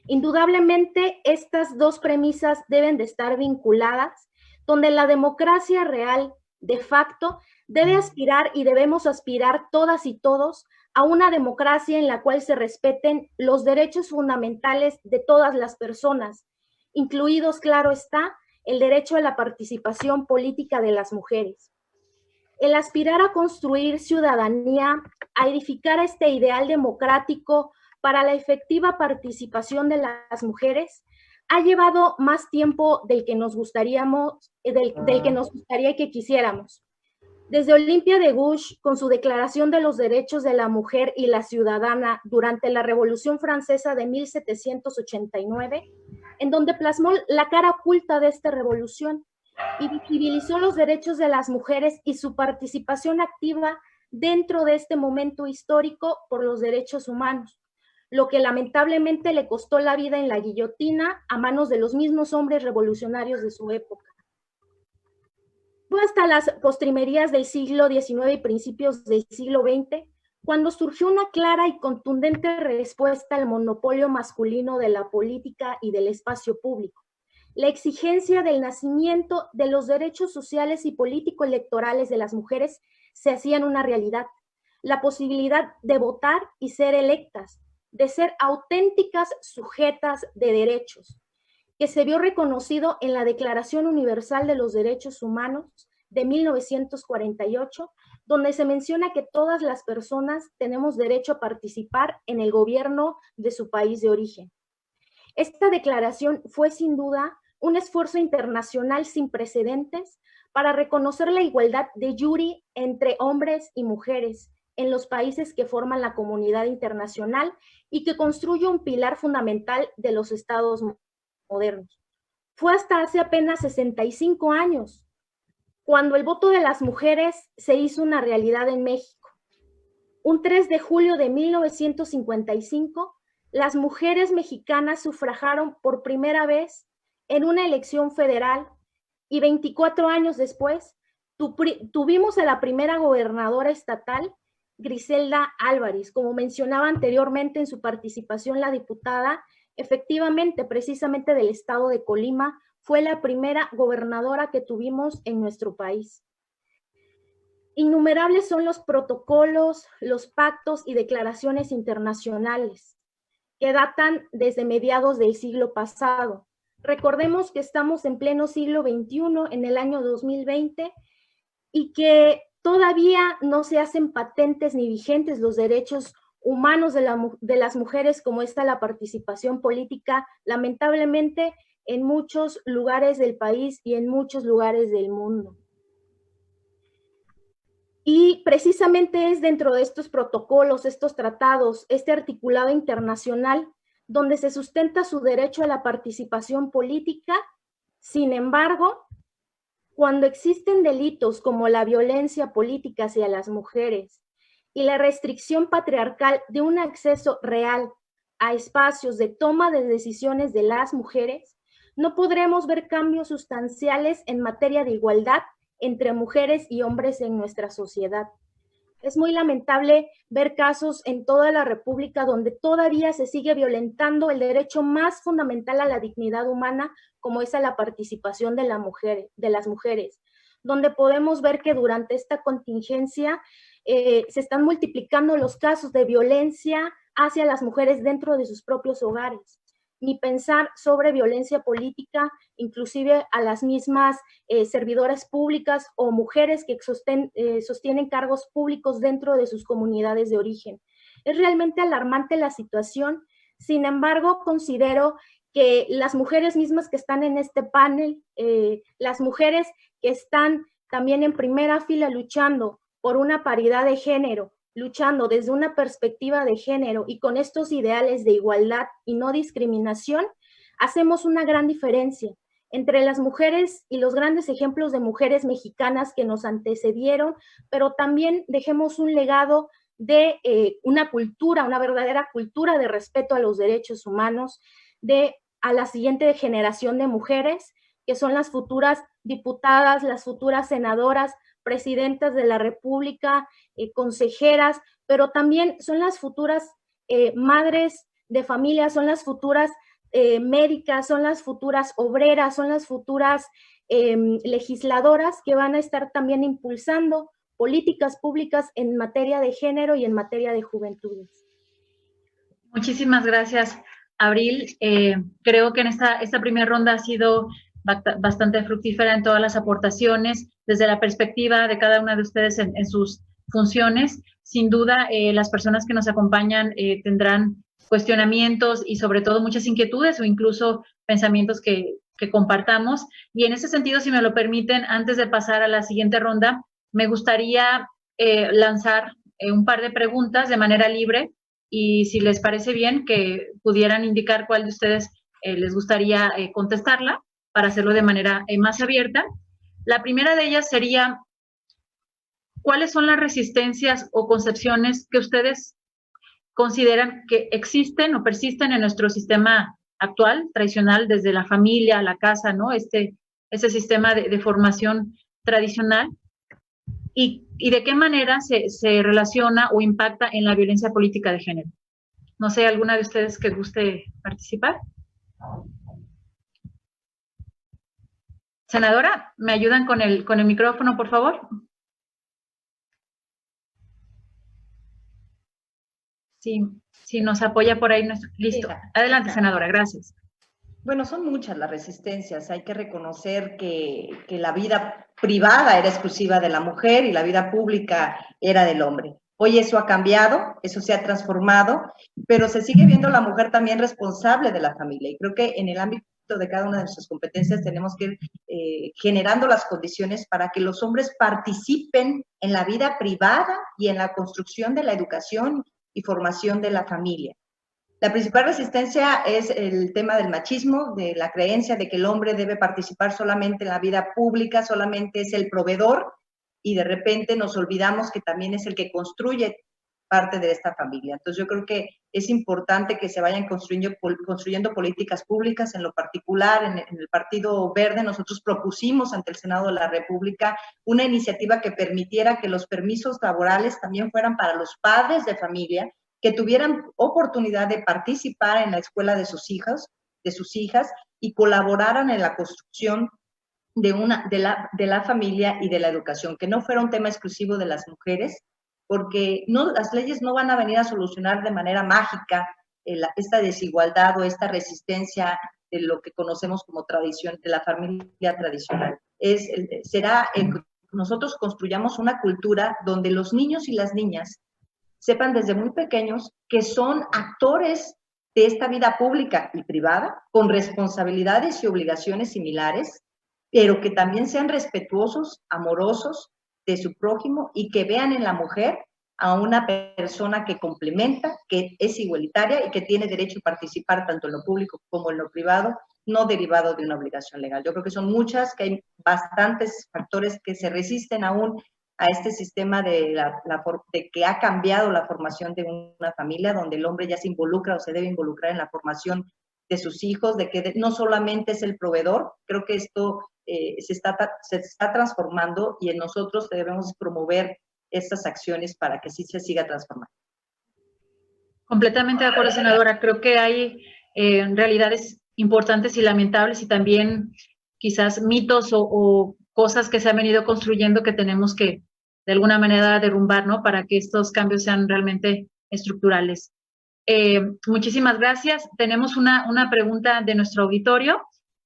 Indudablemente, estas 2 premisas deben de estar vinculadas, donde la democracia real, de facto, debe aspirar y debemos aspirar todas y todos a una democracia en la cual se respeten los derechos fundamentales de todas las personas incluidos, claro está, el derecho a la participación política de las mujeres. El aspirar a construir ciudadanía, a edificar este ideal democrático para la efectiva participación de las mujeres, ha llevado más tiempo del que nos gustaría que quisiéramos. Desde Olimpia de Gouges, con su Declaración de los Derechos de la Mujer y la Ciudadana durante la Revolución Francesa de 1789, en donde plasmó la cara oculta de esta revolución y visibilizó los derechos de las mujeres y su participación activa dentro de este momento histórico por los derechos humanos, lo que lamentablemente le costó la vida en la guillotina a manos de los mismos hombres revolucionarios de su época. Fue hasta las postrimerías del siglo XIX y principios del siglo XX cuando surgió una clara y contundente respuesta al monopolio masculino de la política y del espacio público. La exigencia del nacimiento de los derechos sociales y político-electorales de las mujeres se hacían una realidad. La posibilidad de votar y ser electas, de ser auténticas sujetas de derechos, que se vio reconocido en la Declaración Universal de los Derechos Humanos de 1948, donde se menciona que todas las personas tenemos derecho a participar en el gobierno de su país de origen. Esta declaración fue sin duda un esfuerzo internacional sin precedentes para reconocer la igualdad de jure entre hombres y mujeres en los países que forman la comunidad internacional y que construye un pilar fundamental de los estados modernos. Fue hasta hace apenas 65 años cuando el voto de las mujeres se hizo una realidad en México. Un 3 de julio de 1955, las mujeres mexicanas sufragaron por primera vez en una elección federal y 24 años después tuvimos a la primera gobernadora estatal, Griselda Álvarez. Como mencionaba anteriormente en su participación la diputada, efectivamente, precisamente del estado de Colima, fue la primera gobernadora que tuvimos en nuestro país. Innumerables son los protocolos, los pactos y declaraciones internacionales que datan desde mediados del siglo pasado. Recordemos que estamos en pleno siglo XXI, en el año 2020, y que todavía no se hacen patentes ni vigentes los derechos humanos de las mujeres, como está la participación política, lamentablemente, en muchos lugares del país y en muchos lugares del mundo. Y precisamente es dentro de estos protocolos, estos tratados, este articulado internacional, donde se sustenta su derecho a la participación política. Sin embargo, cuando existen delitos como la violencia política hacia las mujeres y la restricción patriarcal de un acceso real a espacios de toma de decisiones de las mujeres, no podremos ver cambios sustanciales en materia de igualdad entre mujeres y hombres en nuestra sociedad. Es muy lamentable ver casos en toda la República donde todavía se sigue violentando el derecho más fundamental a la dignidad humana, como es a la participación de las mujeres, donde podemos ver que durante esta contingencia se están multiplicando los casos de violencia hacia las mujeres dentro de sus propios hogares. Ni pensar sobre violencia política, inclusive a las mismas servidoras públicas o mujeres que sostienen cargos públicos dentro de sus comunidades de origen. Es realmente alarmante la situación. Sin embargo, considero que las mujeres mismas que están en este panel, las mujeres que están también en primera fila luchando por una paridad de género, luchando desde una perspectiva de género y con estos ideales de igualdad y no discriminación, hacemos una gran diferencia entre las mujeres y los grandes ejemplos de mujeres mexicanas que nos antecedieron, pero también dejemos un legado de una cultura, una verdadera cultura de respeto a los derechos humanos, a la siguiente generación de mujeres, que son las futuras diputadas, las futuras senadoras, presidentas de la República, consejeras, pero también son las futuras madres de familia, son las futuras médicas, son las futuras obreras, son las futuras legisladoras que van a estar también impulsando políticas públicas en materia de género y en materia de juventudes. Muchísimas gracias Abril. Creo que en esta primera ronda ha sido bastante fructífera en todas las aportaciones, desde la perspectiva de cada una de ustedes en sus funciones. Sin duda, las personas que nos acompañan tendrán cuestionamientos y sobre todo muchas inquietudes o incluso pensamientos que compartamos. Y en ese sentido, si me lo permiten, antes de pasar a la siguiente ronda, me gustaría lanzar un par de preguntas de manera libre y si les parece bien que pudieran indicar cuál de ustedes les gustaría contestarla para hacerlo de manera más abierta. La primera de ellas sería, ¿cuáles son las resistencias o concepciones que ustedes consideran que existen o persisten en nuestro sistema actual, tradicional, desde la familia, la casa, ¿no? Ese sistema de formación tradicional, y de qué manera se relaciona o impacta en la violencia política de género. No sé, ¿alguna de ustedes que guste participar? Senadora, ¿me ayudan con el micrófono, por favor? Sí, nos apoya por ahí. Listo. Adelante, senadora, gracias. Bueno, son muchas las resistencias. Hay que reconocer que la vida privada era exclusiva de la mujer y la vida pública era del hombre. Hoy eso ha cambiado, eso se ha transformado, pero se sigue viendo a la mujer también responsable de la familia. Y creo que en el ámbito de cada una de nuestras competencias tenemos que ir generando las condiciones para que los hombres participen en la vida privada y en la construcción de la educación y formación de la familia. La principal resistencia es el tema del machismo, de la creencia de que el hombre debe participar solamente en la vida pública, solamente es el proveedor, y de repente nos olvidamos que también es el que construye parte de esta familia. Entonces yo creo que es importante que se vayan construyendo políticas públicas. En lo particular, en el Partido Verde, nosotros propusimos ante el Senado de la República una iniciativa que permitiera que los permisos laborales también fueran para los padres de familia, que tuvieran oportunidad de participar en la escuela de sus hijos, de sus hijas, y colaboraran en la construcción de la familia y de la educación, que no fuera un tema exclusivo de las mujeres, porque las leyes no van a venir a solucionar de manera mágica esta desigualdad o esta resistencia de lo que conocemos como tradición, de la familia tradicional. Nosotros construyamos una cultura donde los niños y las niñas sepan desde muy pequeños que son actores de esta vida pública y privada, con responsabilidades y obligaciones similares, pero que también sean respetuosos, amorosos de su prójimo y que vean en la mujer a una persona que complementa, que es igualitaria y que tiene derecho a participar tanto en lo público como en lo privado, no derivado de una obligación legal. Yo creo que son muchas, que hay bastantes factores que se resisten aún a este sistema de que ha cambiado la formación de una familia, donde el hombre ya se involucra o se debe involucrar en la formación de sus hijos, de que no solamente es el proveedor. Creo que esto se está transformando y en nosotros debemos promover estas acciones para que sí se siga transformando. Completamente de acuerdo, senadora. Creo que hay realidades importantes y lamentables y también quizás mitos o cosas que se han venido construyendo que tenemos que de alguna manera derrumbar, ¿no? Para que estos cambios sean realmente estructurales. Muchísimas gracias. Tenemos una pregunta de nuestro auditorio.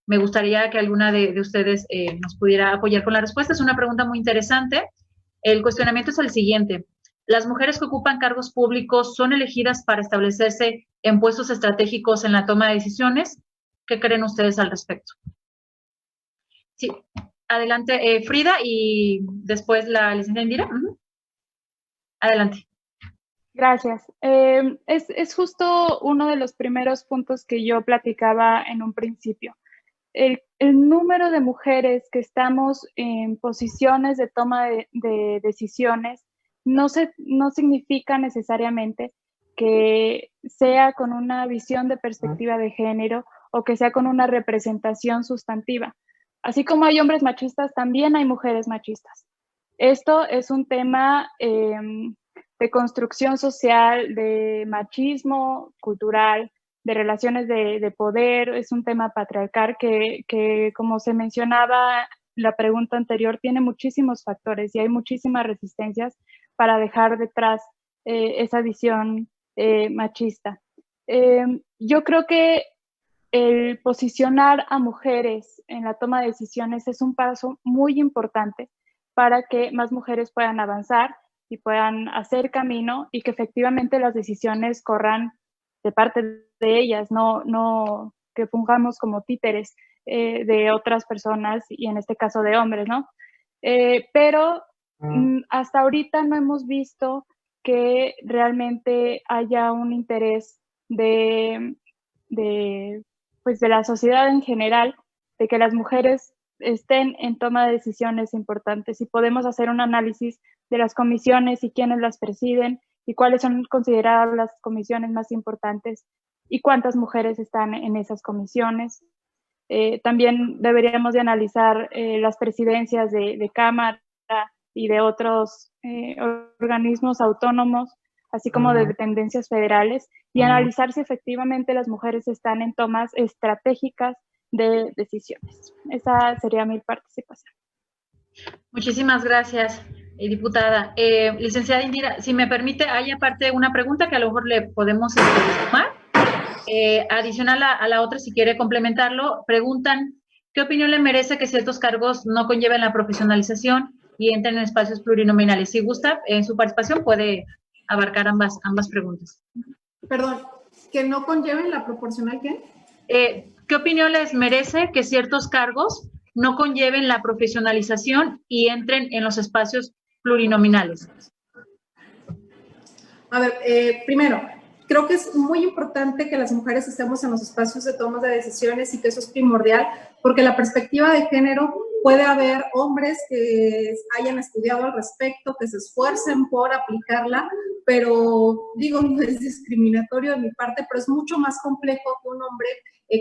Me gustaría que alguna de ustedes nos pudiera apoyar con la respuesta. Es una pregunta muy interesante. El cuestionamiento es el siguiente. ¿Las mujeres que ocupan cargos públicos son elegidas para establecerse en puestos estratégicos en la toma de decisiones? ¿Qué creen ustedes al respecto? Sí, adelante, Frida, y después la licenciada Indira. Adelante. Gracias. Es justo uno de los primeros puntos que yo platicaba en un principio. El número de mujeres que estamos en posiciones de toma de decisiones no significa necesariamente que sea con una visión de perspectiva de género o que sea con una representación sustantiva. Así como hay hombres machistas, también hay mujeres machistas. Esto es un tema de construcción social, de machismo cultural, de relaciones de poder. Es un tema patriarcal que, como se mencionaba la pregunta anterior, tiene muchísimos factores y hay muchísimas resistencias para dejar detrás esa visión machista. Yo creo que el posicionar a mujeres en la toma de decisiones es un paso muy importante para que más mujeres puedan avanzar y puedan hacer camino y que efectivamente las decisiones corran de parte de ellas, no que fungamos como títeres de otras personas y en este caso de hombres, ¿no? Pero hasta ahorita no hemos visto que realmente haya un interés pues de la sociedad en general, de que las mujeres estén en toma de decisiones importantes y podemos hacer un análisis de las comisiones y quiénes las presiden y cuáles son consideradas las comisiones más importantes y cuántas mujeres están en esas comisiones. También deberíamos de analizar las presidencias de Cámara y de otros organismos autónomos, así como de dependencias federales, y analizar si efectivamente las mujeres están en tomas estratégicas de decisiones. Esa sería mi participación. Muchísimas gracias, diputada. Licenciada Indira, si me permite, hay aparte una pregunta que a lo mejor le podemos tomar. Adicional a la otra, si quiere complementarlo, preguntan, ¿qué opinión le merece que ciertos cargos no conlleven la profesionalización y entren en espacios plurinominales? Si gusta, en su participación puede abarcar ambas preguntas. Perdón, ¿que no conlleven la proporcional qué? ¿Qué opinión les merece que ciertos cargos no conlleven la profesionalización y entren en los espacios plurinominales? A ver, primero, creo que es muy importante que las mujeres estemos en los espacios de toma de decisiones y que eso es primordial, porque la perspectiva de género puede haber hombres que hayan estudiado al respecto, que se esfuercen por aplicarla, pero digo, no es discriminatorio de mi parte, pero es mucho más complejo que un hombre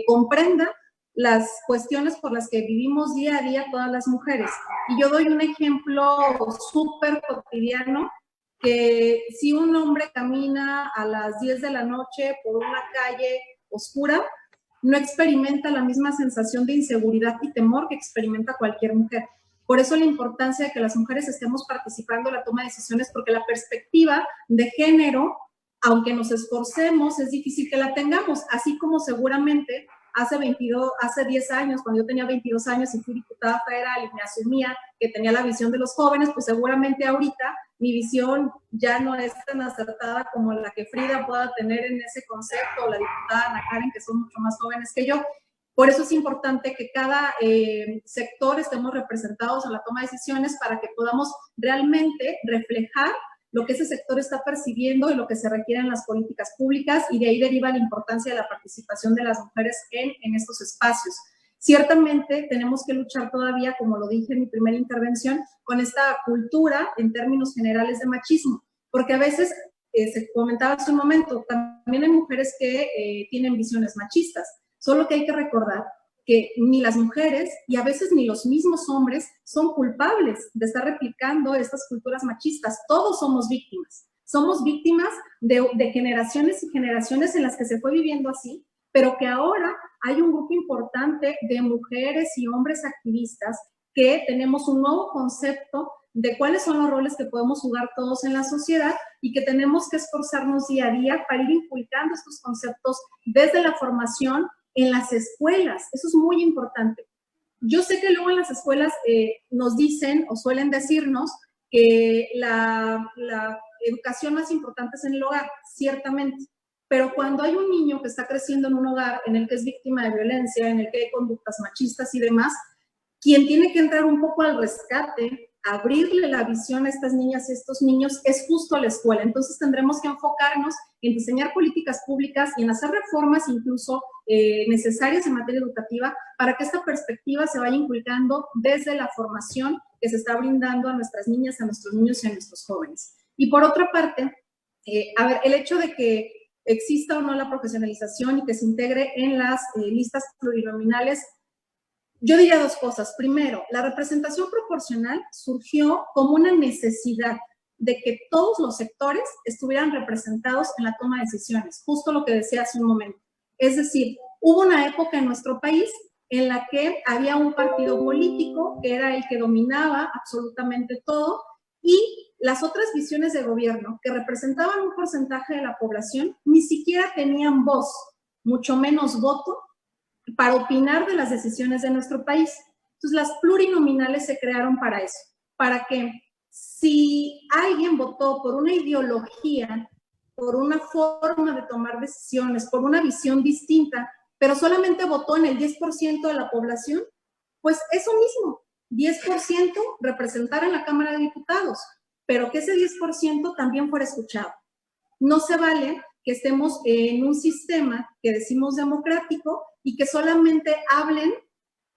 comprenda las cuestiones por las que vivimos día a día todas las mujeres. Y yo doy un ejemplo súper cotidiano, que si un hombre camina a las 10 de la noche por una calle oscura, no experimenta la misma sensación de inseguridad y temor que experimenta cualquier mujer. Por eso la importancia de que las mujeres estemos participando en la toma de decisiones, porque la perspectiva de género, aunque nos esforcemos, es difícil que la tengamos, así como seguramente hace 10 años, cuando yo tenía 22 años y fui diputada federal y me asumía que tenía la visión de los jóvenes, pues seguramente ahorita mi visión ya no es tan acertada como la que Frida pueda tener en ese concepto, o la diputada Ana Karen, que son mucho más jóvenes que yo. Por eso es importante que cada sector estemos representados en la toma de decisiones para que podamos realmente reflejar lo que ese sector está percibiendo y lo que se requiere en las políticas públicas, y de ahí deriva la importancia de la participación de las mujeres en estos espacios. Ciertamente tenemos que luchar todavía, como lo dije en mi primera intervención, con esta cultura en términos generales de machismo, porque a veces, se comentaba hace un momento, también hay mujeres que tienen visiones machistas, solo que hay que recordar que ni las mujeres y a veces ni los mismos hombres son culpables de estar replicando estas culturas machistas. Todos somos víctimas de generaciones y generaciones en las que se fue viviendo así, pero que ahora hay un grupo importante de mujeres y hombres activistas que tenemos un nuevo concepto de cuáles son los roles que podemos jugar todos en la sociedad y que tenemos que esforzarnos día a día para ir inculcando estos conceptos desde la formación en las escuelas. Eso es muy importante. Yo sé que luego en las escuelas nos dicen o suelen decirnos que la educación más importante es en el hogar, ciertamente, pero cuando hay un niño que está creciendo en un hogar en el que es víctima de violencia, en el que hay conductas machistas y demás, quien tiene que entrar un poco al rescate, abrirle la visión a estas niñas y estos niños, es justo la escuela. Entonces tendremos que enfocarnos en diseñar políticas públicas y en hacer reformas incluso necesarias en materia educativa para que esta perspectiva se vaya inculcando desde la formación que se está brindando a nuestras niñas, a nuestros niños y a nuestros jóvenes. Y por otra parte, a ver, el hecho de que exista o no la profesionalización y que se integre en las listas plurinominales, yo diría dos cosas. Primero, la representación proporcional surgió como una necesidad de que todos los sectores estuvieran representados en la toma de decisiones, justo lo que decía hace un momento. Es decir, hubo una época en nuestro país en la que había un partido político que era el que dominaba absolutamente todo, y las otras visiones de gobierno que representaban un porcentaje de la población ni siquiera tenían voz. mucho menos voto para opinar de las decisiones de nuestro país. Entonces, las plurinominales se crearon para eso, para que si alguien votó por una ideología, por una forma de tomar decisiones, por una visión distinta, pero solamente votó en el 10% de la población, pues eso mismo, 10% representar en la Cámara de Diputados, pero que ese 10% también fuera escuchado. No se vale que estemos en un sistema que decimos democrático y que solamente hablen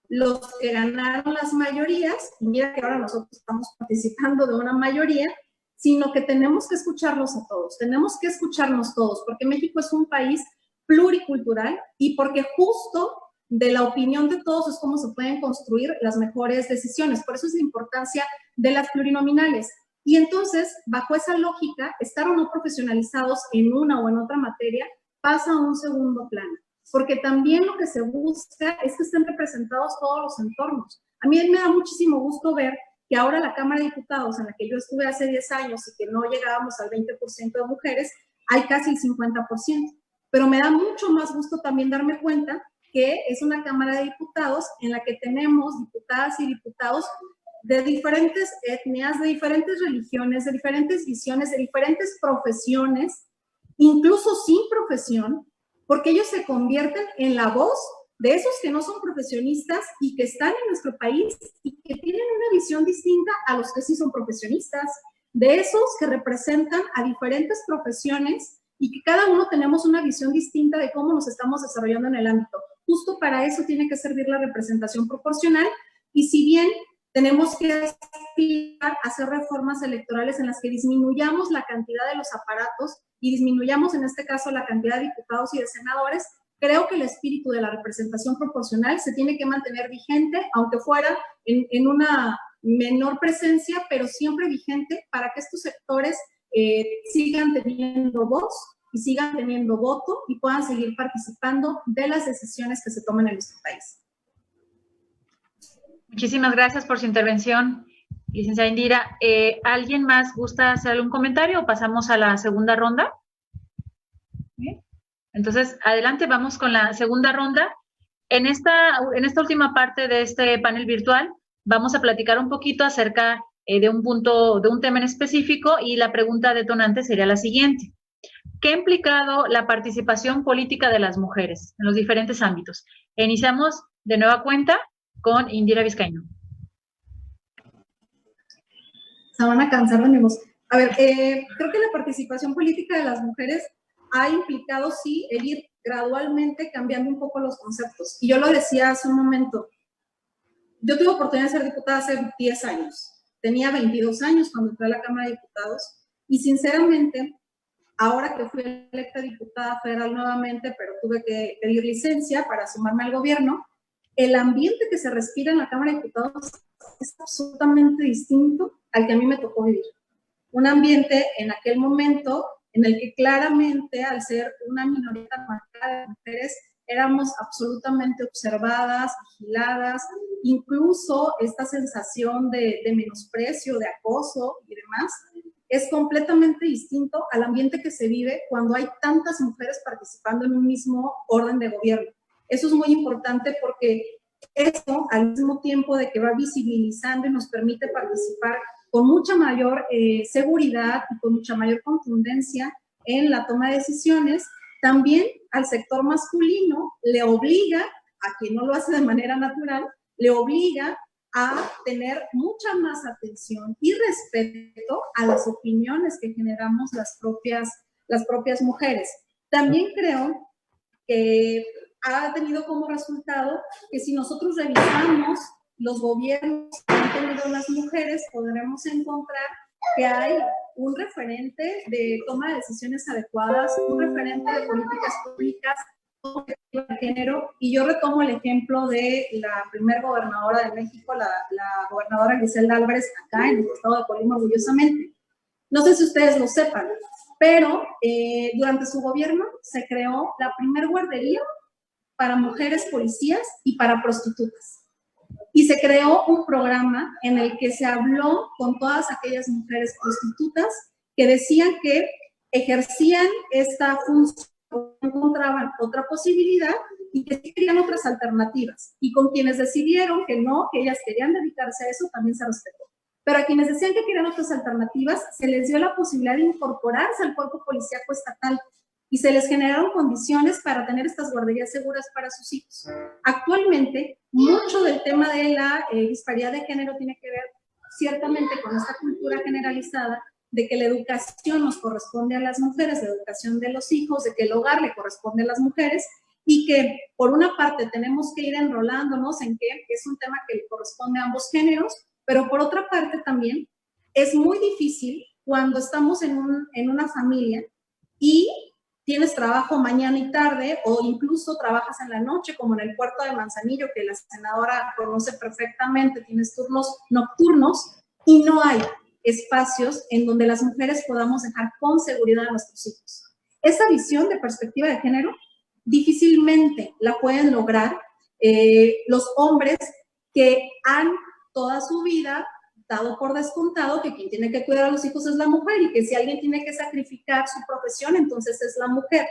los que ganaron las mayorías, y mira que ahora nosotros estamos participando de una mayoría, sino que tenemos que escucharlos a todos, tenemos que escucharnos todos, porque México es un país pluricultural y porque justo de la opinión de todos es cómo se pueden construir las mejores decisiones. Por eso es la importancia de las plurinominales. Y entonces, bajo esa lógica, estar o no profesionalizados en una o en otra materia pasa a un segundo plano. Porque también lo que se busca es que estén representados todos los entornos. A mí me da muchísimo gusto ver que ahora la Cámara de Diputados, en la que yo estuve hace 10 años y que no llegábamos al 20% de mujeres, hay casi el 50%. Pero me da mucho más gusto también darme cuenta que es una Cámara de Diputados en la que tenemos diputadas y diputados de diferentes etnias, de diferentes religiones, de diferentes visiones, de diferentes profesiones, incluso sin profesión, porque ellos se convierten en la voz de esos que no son profesionistas y que están en nuestro país y que tienen una visión distinta a los que sí son profesionistas, de esos que representan a diferentes profesiones y que cada uno tenemos una visión distinta de cómo nos estamos desarrollando en el ámbito. Justo para eso tiene que servir la representación proporcional, y si bien tenemos que aspirar a hacer reformas electorales en las que disminuyamos la cantidad de los aparatos y disminuyamos en este caso la cantidad de diputados y de senadores, creo que el espíritu de la representación proporcional se tiene que mantener vigente, aunque fuera en una menor presencia, pero siempre vigente para que estos sectores sigan teniendo voz y sigan teniendo voto y puedan seguir participando de las decisiones que se toman en nuestro país. Muchísimas gracias por su intervención, licenciada Indira. ¿Alguien más gusta hacer algún comentario o pasamos a la segunda ronda? ¿Sí? Entonces, adelante, vamos con la segunda ronda. En esta última parte de este panel virtual, vamos a platicar un poquito acerca de un tema en específico, y la pregunta detonante sería la siguiente. ¿Qué ha implicado la participación política de las mujeres en los diferentes ámbitos? Iniciamos de nueva cuenta con Indira Vizcaíno. Se van a cansar de mi voz. A ver, creo que la participación política de las mujeres ha implicado, sí, el ir gradualmente cambiando un poco los conceptos. Y yo lo decía hace un momento, yo tuve oportunidad de ser diputada hace 10 años. Tenía 22 años cuando entré a la Cámara de Diputados y sinceramente, ahora que fui electa diputada federal nuevamente, pero tuve que pedir licencia para sumarme al gobierno, el ambiente que se respira en la Cámara de Diputados es absolutamente distinto al que a mí me tocó vivir. Un ambiente en aquel momento en el que claramente, al ser una minoría marcada de mujeres, éramos absolutamente observadas, vigiladas, incluso esta sensación de menosprecio, de acoso y demás, es completamente distinto al ambiente que se vive cuando hay tantas mujeres participando en un mismo orden de gobierno. Eso es muy importante porque eso, al mismo tiempo de que va visibilizando y nos permite participar con mucha mayor seguridad y con mucha mayor contundencia en la toma de decisiones, también al sector masculino le obliga, a quien no lo hace de manera natural, le obliga a tener mucha más atención y respeto a las opiniones que generamos las propias mujeres. También creo que ha tenido como resultado que si nosotros revisamos los gobiernos que han tenido las mujeres, podremos encontrar que hay un referente de toma de decisiones adecuadas, un referente de políticas públicas de género, y yo retomo el ejemplo de la primer gobernadora de México, la gobernadora Griselda Álvarez, acá en el estado de Colima, orgullosamente. No sé si ustedes lo sepan, pero durante su gobierno se creó la primer guardería para mujeres policías y para prostitutas. Y se creó un programa en el que se habló con todas aquellas mujeres prostitutas que decían que ejercían esta función encontraban otra posibilidad y que sí querían otras alternativas. Y con quienes decidieron que no, que ellas querían dedicarse a eso, también se respetó. Pero a quienes decían que querían otras alternativas, se les dio la posibilidad de incorporarse al cuerpo policíaco estatal y se les generaron condiciones para tener estas guarderías seguras para sus hijos. Actualmente, mucho del tema de la disparidad de género tiene que ver ciertamente con esta cultura generalizada de que la educación nos corresponde a las mujeres, la educación de los hijos, de que el hogar le corresponde a las mujeres, y que por una parte tenemos que ir enrolándonos en que es un tema que le corresponde a ambos géneros, pero por otra parte también es muy difícil cuando estamos en una familia y tienes trabajo mañana y tarde, o incluso trabajas en la noche, como en el puerto de Manzanillo, que la senadora conoce perfectamente, tienes turnos nocturnos, y no hay espacios en donde las mujeres podamos dejar con seguridad a nuestros hijos. Esa visión de perspectiva de género difícilmente la pueden lograr los hombres que han toda su vida dado por descontado que quien tiene que cuidar a los hijos es la mujer y que si alguien tiene que sacrificar su profesión, entonces es la mujer.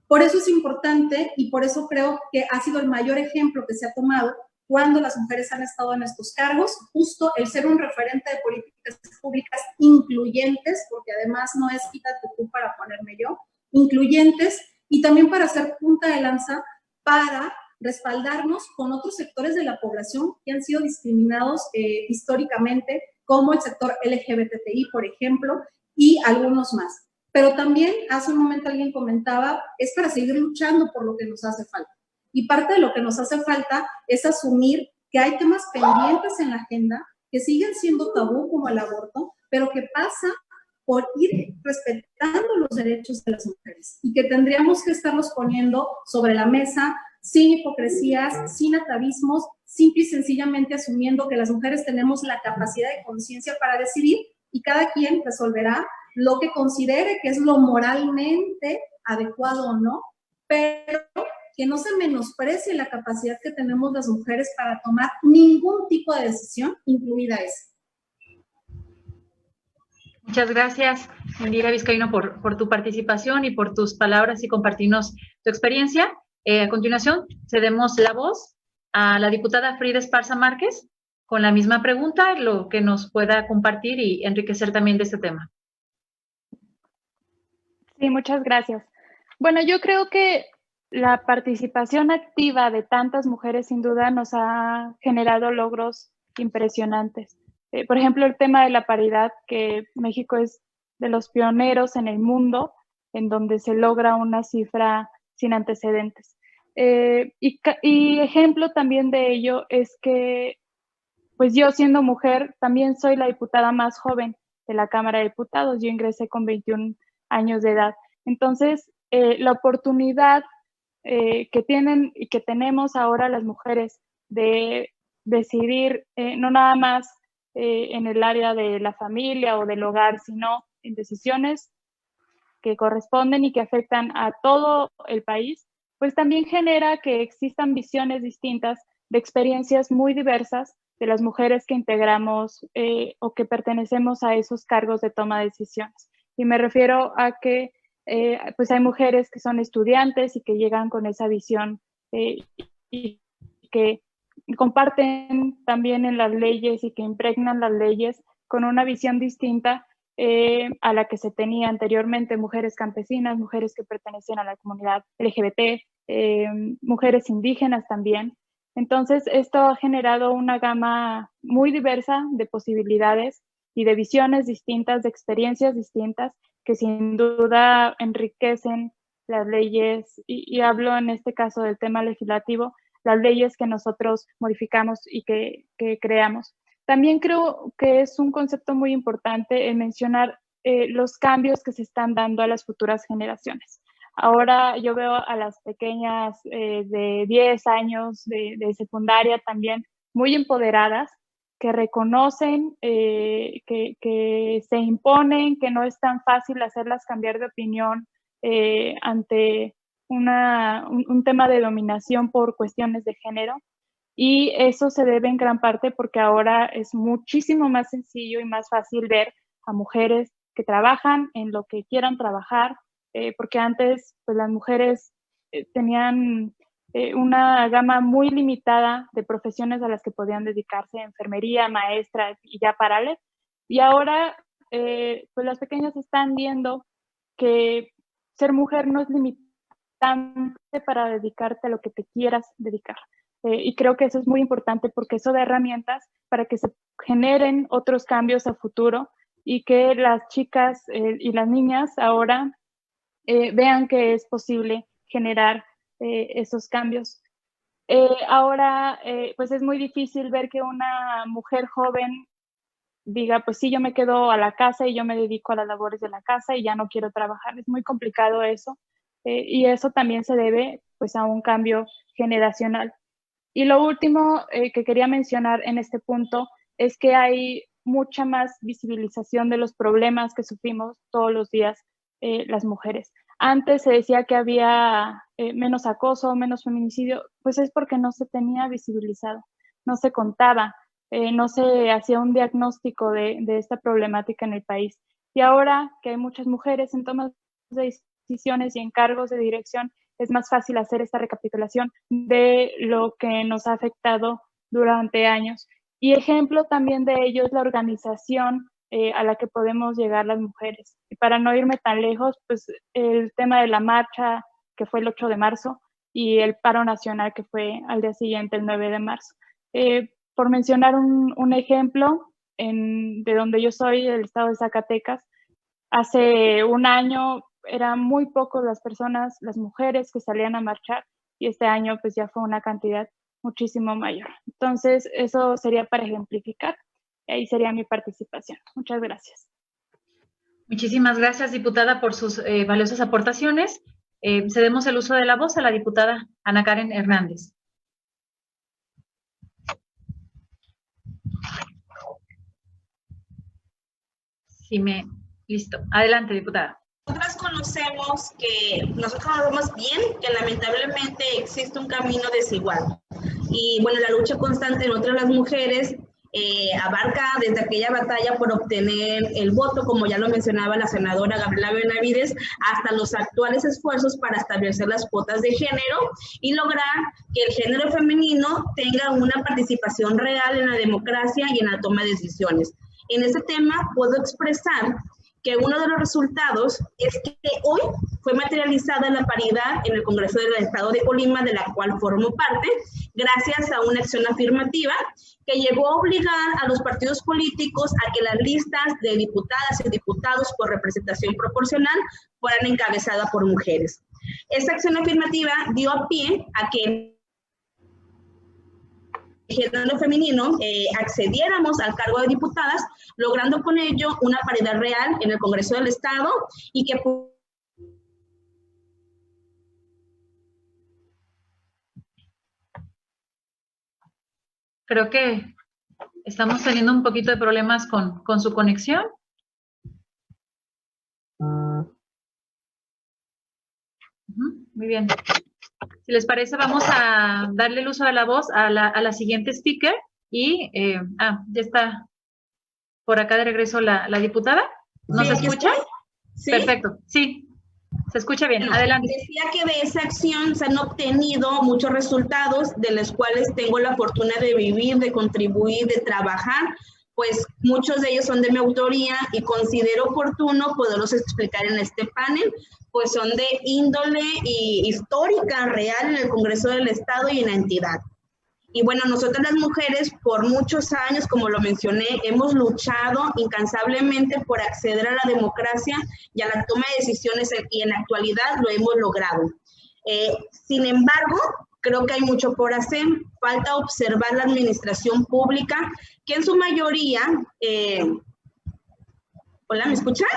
Por eso es importante y por eso creo que ha sido el mayor ejemplo que se ha tomado cuando las mujeres han estado en estos cargos, justo el ser un referente de políticas públicas incluyentes, porque además no es quítate tú para ponerme yo, incluyentes, y también para ser punta de lanza para respaldarnos con otros sectores de la población que han sido discriminados históricamente, como el sector LGBTI, por ejemplo, y algunos más. Pero también, hace un momento alguien comentaba, es para seguir luchando por lo que nos hace falta. Y parte de lo que nos hace falta es asumir que hay temas pendientes en la agenda que siguen siendo tabú, como el aborto, pero que pasa por ir respetando los derechos de las mujeres y que tendríamos que estarlos poniendo sobre la mesa sin hipocresías, sin atavismos, simple y sencillamente asumiendo que las mujeres tenemos la capacidad de conciencia para decidir y cada quien resolverá lo que considere que es lo moralmente adecuado o no, pero que no se menosprecie la capacidad que tenemos las mujeres para tomar ningún tipo de decisión, incluida esa. Muchas gracias, Indira Vizcaíno, por tu participación y por tus palabras y compartirnos tu experiencia. A continuación, cedemos la voz a la diputada Frida Esparza Márquez con la misma pregunta, lo que nos pueda compartir y enriquecer también de este tema. Sí, muchas gracias. Bueno, yo creo que la participación activa de tantas mujeres sin duda nos ha generado logros impresionantes. Por ejemplo, el tema de la paridad, que México es de los pioneros en el mundo en donde se logra una cifra sin antecedentes. Y ejemplo también de ello es que, pues yo siendo mujer, también soy la diputada más joven de la Cámara de Diputados. Yo ingresé con 21 años de edad. Entonces, la oportunidad que tienen y que tenemos ahora las mujeres de decidir no nada más en el área de la familia o del hogar, sino en decisiones que corresponden y que afectan a todo el país, pues también genera que existan visiones distintas de experiencias muy diversas de las mujeres que integramos o que pertenecemos a esos cargos de toma de decisiones. Y me refiero a que pues hay mujeres que son estudiantes y que llegan con esa visión y que comparten también en las leyes y que impregnan las leyes con una visión distinta a la que se tenía anteriormente, mujeres campesinas, mujeres que pertenecían a la comunidad LGBT, mujeres indígenas también. Entonces, esto ha generado una gama muy diversa de posibilidades y de visiones distintas, de experiencias distintas, que sin duda enriquecen las leyes, y hablo en este caso del tema legislativo, las leyes que nosotros modificamos y que creamos. También creo que es un concepto muy importante el mencionar los cambios que se están dando a las futuras generaciones. Ahora yo veo a las pequeñas de 10 años de secundaria también muy empoderadas, que reconocen, que se imponen, que no es tan fácil hacerlas cambiar de opinión ante un tema de dominación por cuestiones de género. Y eso se debe en gran parte porque ahora es muchísimo más sencillo y más fácil ver a mujeres que trabajan en lo que quieran trabajar, porque antes pues las mujeres tenían una gama muy limitada de profesiones a las que podían dedicarse, enfermería, maestras y ya parales, y ahora pues las pequeñas están viendo que ser mujer no es limitante para dedicarte a lo que te quieras dedicar. Y creo que eso es muy importante porque eso da herramientas para que se generen otros cambios a futuro y que las chicas y las niñas ahora vean que es posible generar esos cambios. Ahora, pues es muy difícil ver que una mujer joven diga, pues sí, yo me quedo a la casa y yo me dedico a las labores de la casa y ya no quiero trabajar. Es muy complicado eso. Y eso también se debe pues a un cambio generacional. Y lo último que quería mencionar en este punto es que hay mucha más visibilización de los problemas que sufrimos todos los días las mujeres. Antes se decía que había menos acoso, menos feminicidio, pues es porque no se tenía visibilizado, no se contaba, no se hacía un diagnóstico de esta problemática en el país. Y ahora que hay muchas mujeres en tomas de decisiones y en cargos de dirección, es más fácil hacer esta recapitulación de lo que nos ha afectado durante años. Y ejemplo también de ello es la organización a la que podemos llegar las mujeres. Y para no irme tan lejos, pues el tema de la marcha que fue el 8 de marzo y el paro nacional que fue al día siguiente, el 9 de marzo. Por mencionar un ejemplo, de donde yo soy, el estado de Zacatecas, hace un año eran muy pocos las personas, las mujeres que salían a marchar, y este año pues ya fue una cantidad muchísimo mayor. Entonces, eso sería para ejemplificar. Ahí sería mi participación. Muchas gracias. Muchísimas gracias, diputada, por sus valiosas aportaciones. Cedemos el uso de la voz a la diputada Ana Karen Hernández. Listo. Adelante, diputada. Nosotros conocemos bien que lamentablemente existe un camino desigual. Y bueno, la lucha constante entre las mujeres abarca desde aquella batalla por obtener el voto, como ya lo mencionaba la senadora Gabriela Benavides, hasta los actuales esfuerzos para establecer las cuotas de género y lograr que el género femenino tenga una participación real en la democracia y en la toma de decisiones. En este tema puedo expresar que uno de los resultados es que hoy fue materializada la paridad en el Congreso del Estado de Colima, de la cual formo parte, gracias a una acción afirmativa que llevó a obligar a los partidos políticos a que las listas de diputadas y diputados por representación proporcional fueran encabezadas por mujeres. Esta acción afirmativa dio a pie a que género femenino accediéramos al cargo de diputadas, logrando con ello una paridad real en el Congreso del Estado y que Creo que estamos teniendo un poquito de problemas con su conexión. Muy bien. Si les parece, vamos a darle el uso de la voz a la siguiente speaker. Y, ya está por acá de regreso la diputada. ¿Nos escucha? Sí. Perfecto, sí. Se escucha bien, adelante. Decía que de esa acción se han obtenido muchos resultados, de los cuales tengo la fortuna de vivir, de contribuir, de trabajar, pues muchos de ellos son de mi autoría y considero oportuno poderlos explicar en este panel, pues son de índole y histórica real en el Congreso del Estado y en la entidad. Y bueno, nosotras las mujeres por muchos años, como lo mencioné, hemos luchado incansablemente por acceder a la democracia y a la toma de decisiones y en la actualidad lo hemos logrado. Sin embargo, creo que hay mucho por hacer. Falta observar la administración pública, que en su mayoría... ¿Hola, me escuchan?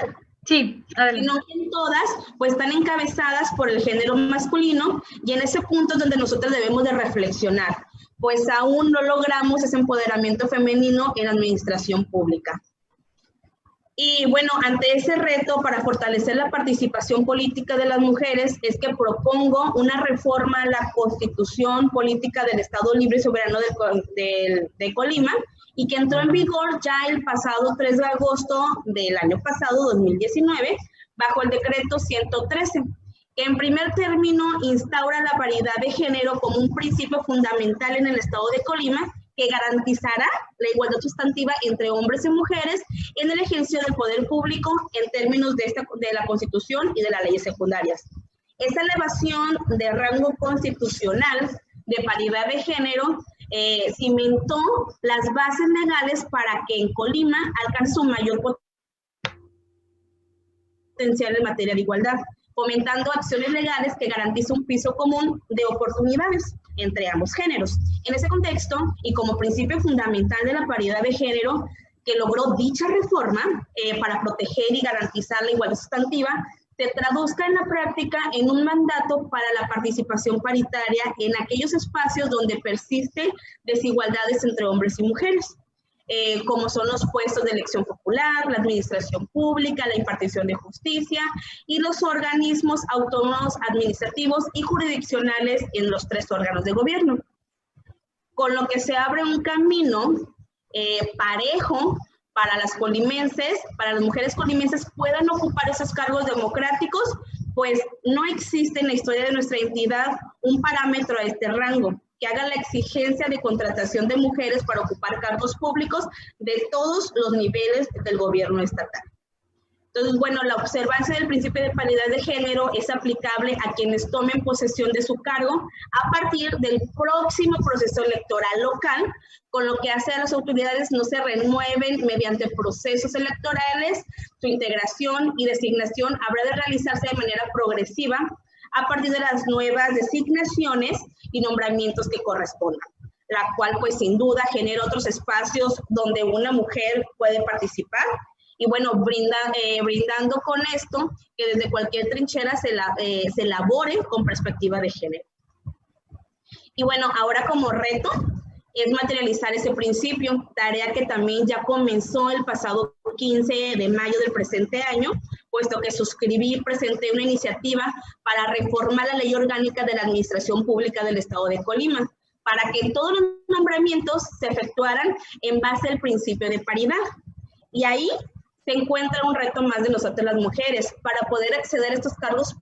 Sí, adelante. No en todas, pues están encabezadas por el género masculino y en ese punto es donde nosotros debemos de reflexionar, pues aún no logramos ese empoderamiento femenino en la administración pública. Y bueno, ante ese reto para fortalecer la participación política de las mujeres es que propongo una reforma a la Constitución Política del Estado Libre y Soberano de Colima, y que entró en vigor ya el pasado 3 de agosto del año pasado, 2019, bajo el decreto 113, que en primer término instaura la paridad de género como un principio fundamental en el estado de Colima, que garantizará la igualdad sustantiva entre hombres y mujeres en el ejercicio del poder público en términos de la Constitución y de las leyes secundarias. Esta elevación de rango constitucional de paridad de género cimentó las bases legales para que en Colima alcance un mayor potencial en materia de igualdad, fomentando acciones legales que garanticen un piso común de oportunidades entre ambos géneros. En ese contexto, y como principio fundamental de la paridad de género que logró dicha reforma para proteger y garantizar la igualdad sustantiva, se traduzca en la práctica en un mandato para la participación paritaria en aquellos espacios donde persisten desigualdades entre hombres y mujeres, como son los puestos de elección popular, la administración pública, la impartición de justicia y los organismos autónomos administrativos y jurisdiccionales en los 3 órganos de gobierno. Con lo que se abre un camino parejo para las colimenses, para las mujeres colimenses puedan ocupar esos cargos democráticos, pues no existe en la historia de nuestra entidad un parámetro a este rango que haga la exigencia de contratación de mujeres para ocupar cargos públicos de todos los niveles del gobierno estatal. Entonces, bueno, la observancia del principio de paridad de género es aplicable a quienes tomen posesión de su cargo a partir del próximo proceso electoral local, con lo que hace a las autoridades no se renueven mediante procesos electorales, su integración y designación habrá de realizarse de manera progresiva a partir de las nuevas designaciones y nombramientos que correspondan, la cual pues sin duda genera otros espacios donde una mujer puede participar. Y bueno, brindando con esto que desde cualquier trinchera se elabore con perspectiva de género. Y bueno, ahora como reto es materializar ese principio, tarea que también ya comenzó el pasado 15 de mayo del presente año, puesto que suscribí y presenté una iniciativa para reformar la Ley Orgánica de la Administración Pública del Estado de Colima, para que todos los nombramientos se efectuaran en base al principio de paridad. Y ahí se encuentra un reto más de nosotras las mujeres para poder acceder a estos cargos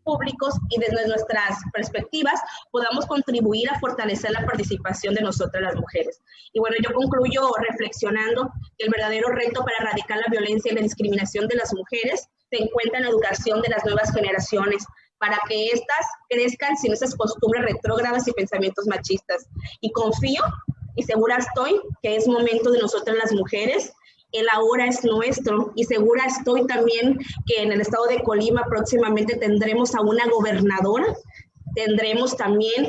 públicos y desde nuestras perspectivas podamos contribuir a fortalecer la participación de nosotras las mujeres. Y bueno, yo concluyo reflexionando que el verdadero reto para erradicar la violencia y la discriminación de las mujeres se encuentra en la educación de las nuevas generaciones, para que éstas crezcan sin esas costumbres retrógradas y pensamientos machistas. Y confío y segura estoy que es momento de nosotras las mujeres. El ahora es nuestro y segura estoy también que en el estado de Colima próximamente tendremos a una gobernadora, tendremos también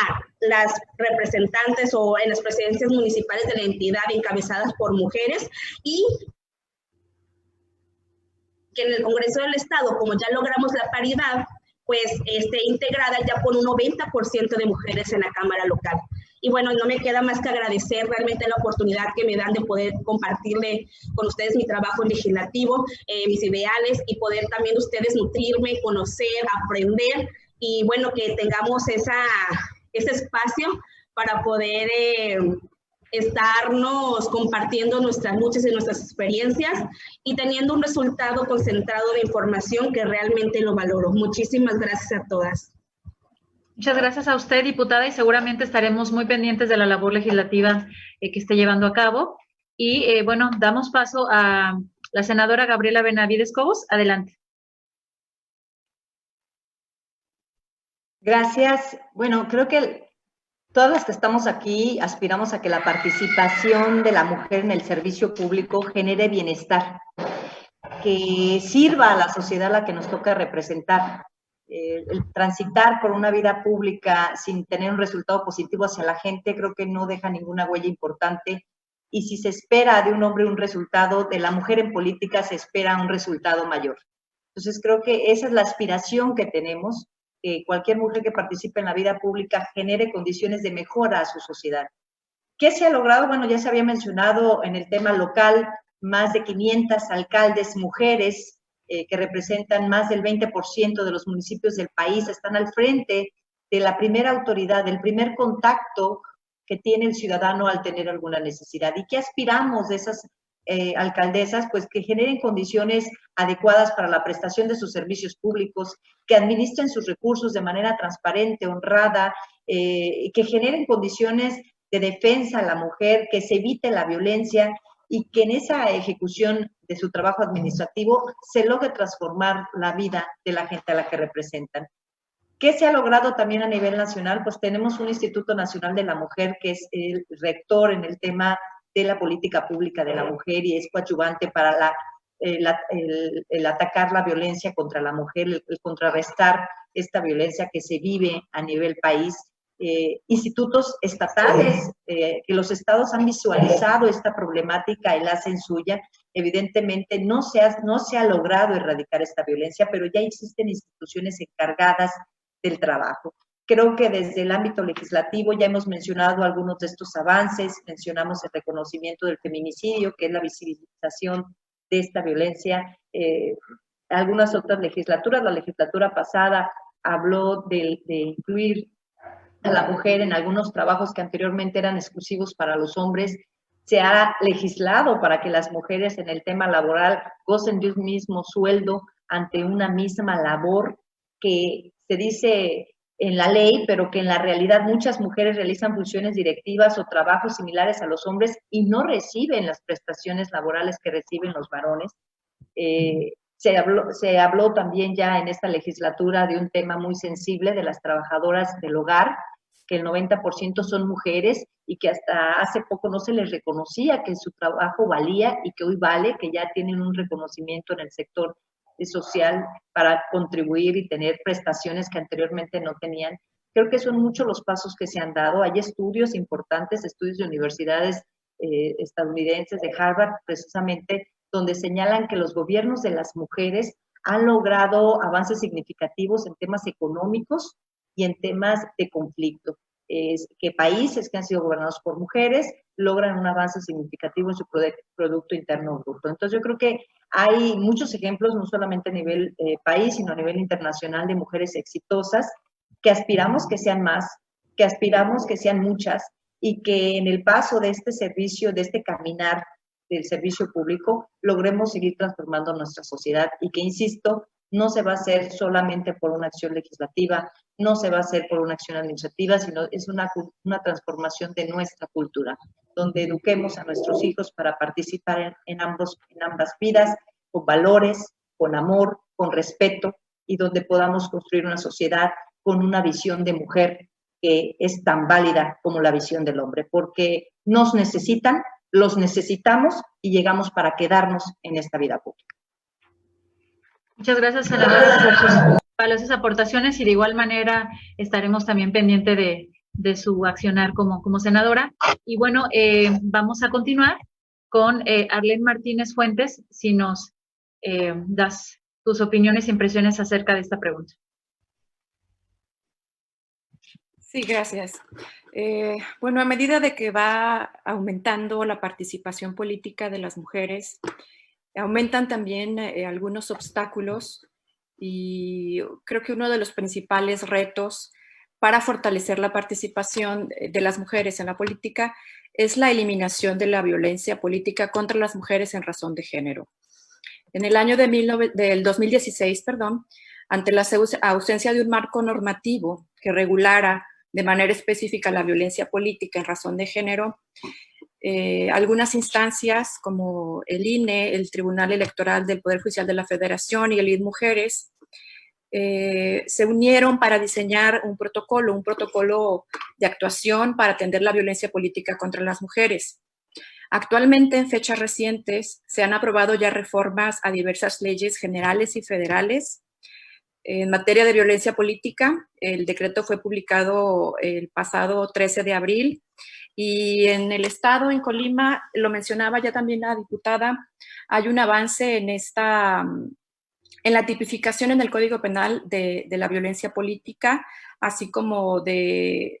a las representantes o en las presidencias municipales de la entidad encabezadas por mujeres y que en el Congreso del Estado, como ya logramos la paridad, pues esté integrada ya por un 90% de mujeres en la Cámara local. Y bueno, no me queda más que agradecer realmente la oportunidad que me dan de poder compartirle con ustedes mi trabajo legislativo, mis ideales y poder también ustedes nutrirme, conocer, aprender y bueno, que tengamos ese espacio para poder estarnos compartiendo nuestras luchas y nuestras experiencias y teniendo un resultado concentrado de información que realmente lo valoro. Muchísimas gracias a todas. Muchas gracias a usted, diputada, y seguramente estaremos muy pendientes de la labor legislativa que esté llevando a cabo. Y bueno, damos paso a la senadora Gabriela Benavides Cobos. Adelante. Gracias. Bueno, creo que todas las que estamos aquí aspiramos a que la participación de la mujer en el servicio público genere bienestar, que sirva a la sociedad a la que nos toca representar. El transitar por una vida pública sin tener un resultado positivo hacia la gente, creo que no deja ninguna huella importante. Y si se espera de un hombre un resultado, de la mujer en política se espera un resultado mayor. Entonces creo que esa es la aspiración que tenemos, que cualquier mujer que participe en la vida pública genere condiciones de mejora a su sociedad. ¿Qué se ha logrado? Bueno, ya se había mencionado en el tema local, más de 500 alcaldes mujeres, que representan más del 20% de los municipios del país, están al frente de la primera autoridad, del primer contacto que tiene el ciudadano al tener alguna necesidad. ¿Y qué aspiramos de esas alcaldesas, pues que generen condiciones adecuadas para la prestación de sus servicios públicos, que administren sus recursos de manera transparente, honrada, que generen condiciones de defensa a la mujer, que se evite la violencia y que en esa ejecución de su trabajo administrativo se logre transformar la vida de la gente a la que representan. ¿Qué se ha logrado también a nivel nacional? Pues tenemos un Instituto Nacional de la Mujer que es el rector en el tema de la política pública de la mujer y es coadyuvante para el atacar la violencia contra la mujer, el contrarrestar esta violencia que se vive a nivel país. Institutos estatales, que los estados han visualizado esta problemática y la hacen suya. Evidentemente no se ha logrado erradicar esta violencia, pero ya existen instituciones encargadas del trabajo. Creo que desde el ámbito legislativo ya hemos mencionado algunos de estos avances, mencionamos el reconocimiento del feminicidio, que es la visibilización de esta violencia. Algunas otras legislaturas, la legislatura pasada habló de incluir a la mujer en algunos trabajos que anteriormente eran exclusivos para los hombres. Se ha legislado para que las mujeres en el tema laboral gocen de un mismo sueldo ante una misma labor que se dice en la ley, pero que en la realidad muchas mujeres realizan funciones directivas o trabajos similares a los hombres y no reciben las prestaciones laborales que reciben los varones. Se habló también ya en esta legislatura de un tema muy sensible de las trabajadoras del hogar, que el 90% son mujeres y que hasta hace poco no se les reconocía que su trabajo valía y que hoy vale, que ya tienen un reconocimiento en el sector social para contribuir y tener prestaciones que anteriormente no tenían. Creo que son muchos los pasos que se han dado. Hay estudios importantes, estudios de universidades estadounidenses, de Harvard precisamente, donde señalan que los gobiernos de las mujeres han logrado avances significativos en temas económicos y en temas de conflicto. Que países que han sido gobernados por mujeres logran un avance significativo en su Producto Interno Bruto. Entonces yo creo que hay muchos ejemplos, no solamente a nivel país, sino a nivel internacional, de mujeres exitosas que aspiramos que sean más, que aspiramos que sean muchas y que en el paso de este servicio, de este caminar del servicio público, logremos seguir transformando nuestra sociedad y que, insisto, no se va a hacer solamente por una acción legislativa, no se va a hacer por una acción administrativa, sino es una transformación de nuestra cultura, donde eduquemos a nuestros hijos para participar en ambas vidas, con valores, con amor, con respeto, y donde podamos construir una sociedad con una visión de mujer que es tan válida como la visión del hombre, porque nos necesitan, los necesitamos y llegamos para quedarnos en esta vida pública. Muchas gracias, senadora, por sus valiosas aportaciones y de igual manera estaremos también pendiente de su accionar como senadora. Y bueno, vamos a continuar con Arlene Martínez Fuentes, si nos das tus opiniones e impresiones acerca de esta pregunta. Sí, gracias. Bueno, a medida de que va aumentando la participación política de las mujeres, aumentan también algunos obstáculos y creo que uno de los principales retos para fortalecer la participación de las mujeres en la política es la eliminación de la violencia política contra las mujeres en razón de género. En el año del 2016, ante la ausencia de un marco normativo que regulara de manera específica la violencia política en razón de género, algunas instancias como el INE, el Tribunal Electoral del Poder Judicial de la Federación y el ID Mujeres se unieron para diseñar un protocolo de actuación para atender la violencia política contra las mujeres. Actualmente, en fechas recientes, se han aprobado ya reformas a diversas leyes generales y federales. En materia de violencia política, el decreto fue publicado el pasado 13 de abril y en el estado, en Colima, lo mencionaba ya también la diputada, hay un avance en la tipificación en el Código Penal de la violencia política, así como de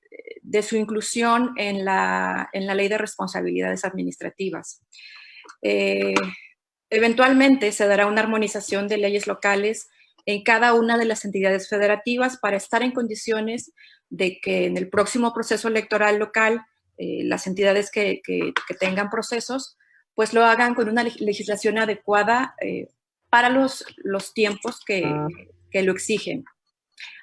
su inclusión en la Ley de Responsabilidades Administrativas. Eventualmente se dará una armonización de leyes locales en cada una de las entidades federativas para estar en condiciones de que en el próximo proceso electoral local las entidades que tengan procesos pues lo hagan con una legislación adecuada para los tiempos que lo exigen.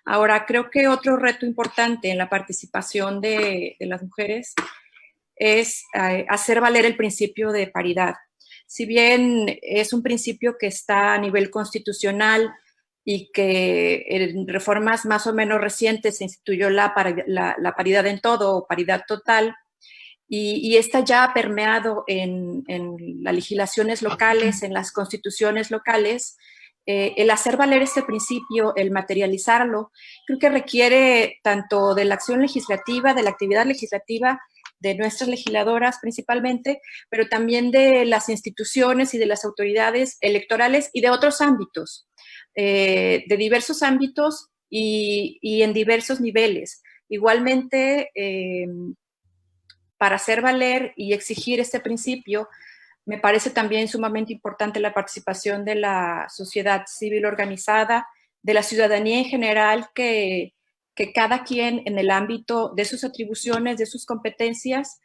Ahora, creo que otro reto importante en la participación de las mujeres es hacer valer el principio de paridad. Si bien es un principio que está a nivel constitucional y que en reformas más o menos recientes se instituyó la paridad en todo o paridad total, y esta ya ha permeado en las legislaciones locales, en las constituciones locales, el hacer valer este principio, el materializarlo, creo que requiere tanto de la acción legislativa, de la actividad legislativa, de nuestras legisladoras principalmente, pero también de las instituciones y de las autoridades electorales y de otros ámbitos, de diversos ámbitos y en diversos niveles. Igualmente, para hacer valer y exigir este principio, me parece también sumamente importante la participación de la sociedad civil organizada, de la ciudadanía en general, que cada quien en el ámbito de sus atribuciones, de sus competencias,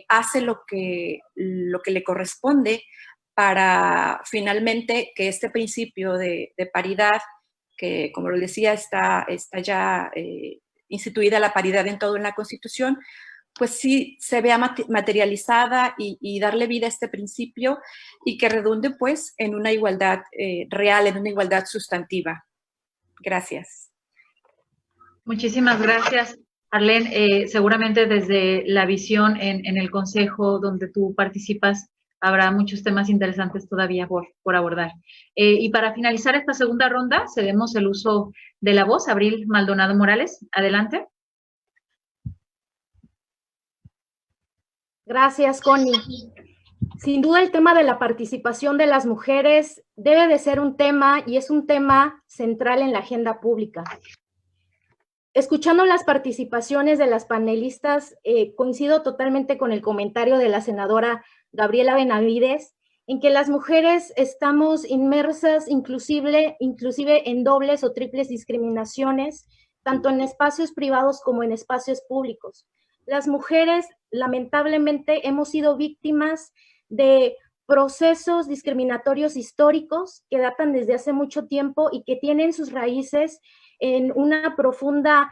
hace lo que le corresponde para finalmente que este principio de paridad, que como lo decía, está ya instituida la paridad en todo en la Constitución, pues sí se vea materializada y darle vida a este principio y que redunde pues en una igualdad real, en una igualdad sustantiva. Gracias. Muchísimas gracias, Arlene. Seguramente desde la visión en el Consejo donde tú participas habrá muchos temas interesantes todavía por abordar. Y para finalizar esta segunda ronda, cedemos el uso de la voz. Abril Maldonado Morales, adelante. Gracias, Connie. Sin duda el tema de la participación de las mujeres debe de ser un tema y es un tema central en la agenda pública. Escuchando las participaciones de las panelistas, coincido totalmente con el comentario de la senadora Gabriela Benavides, en que las mujeres estamos inmersas inclusive en dobles o triples discriminaciones, tanto en espacios privados como en espacios públicos. Las mujeres, lamentablemente, hemos sido víctimas de procesos discriminatorios históricos que datan desde hace mucho tiempo y que tienen sus raíces en una profunda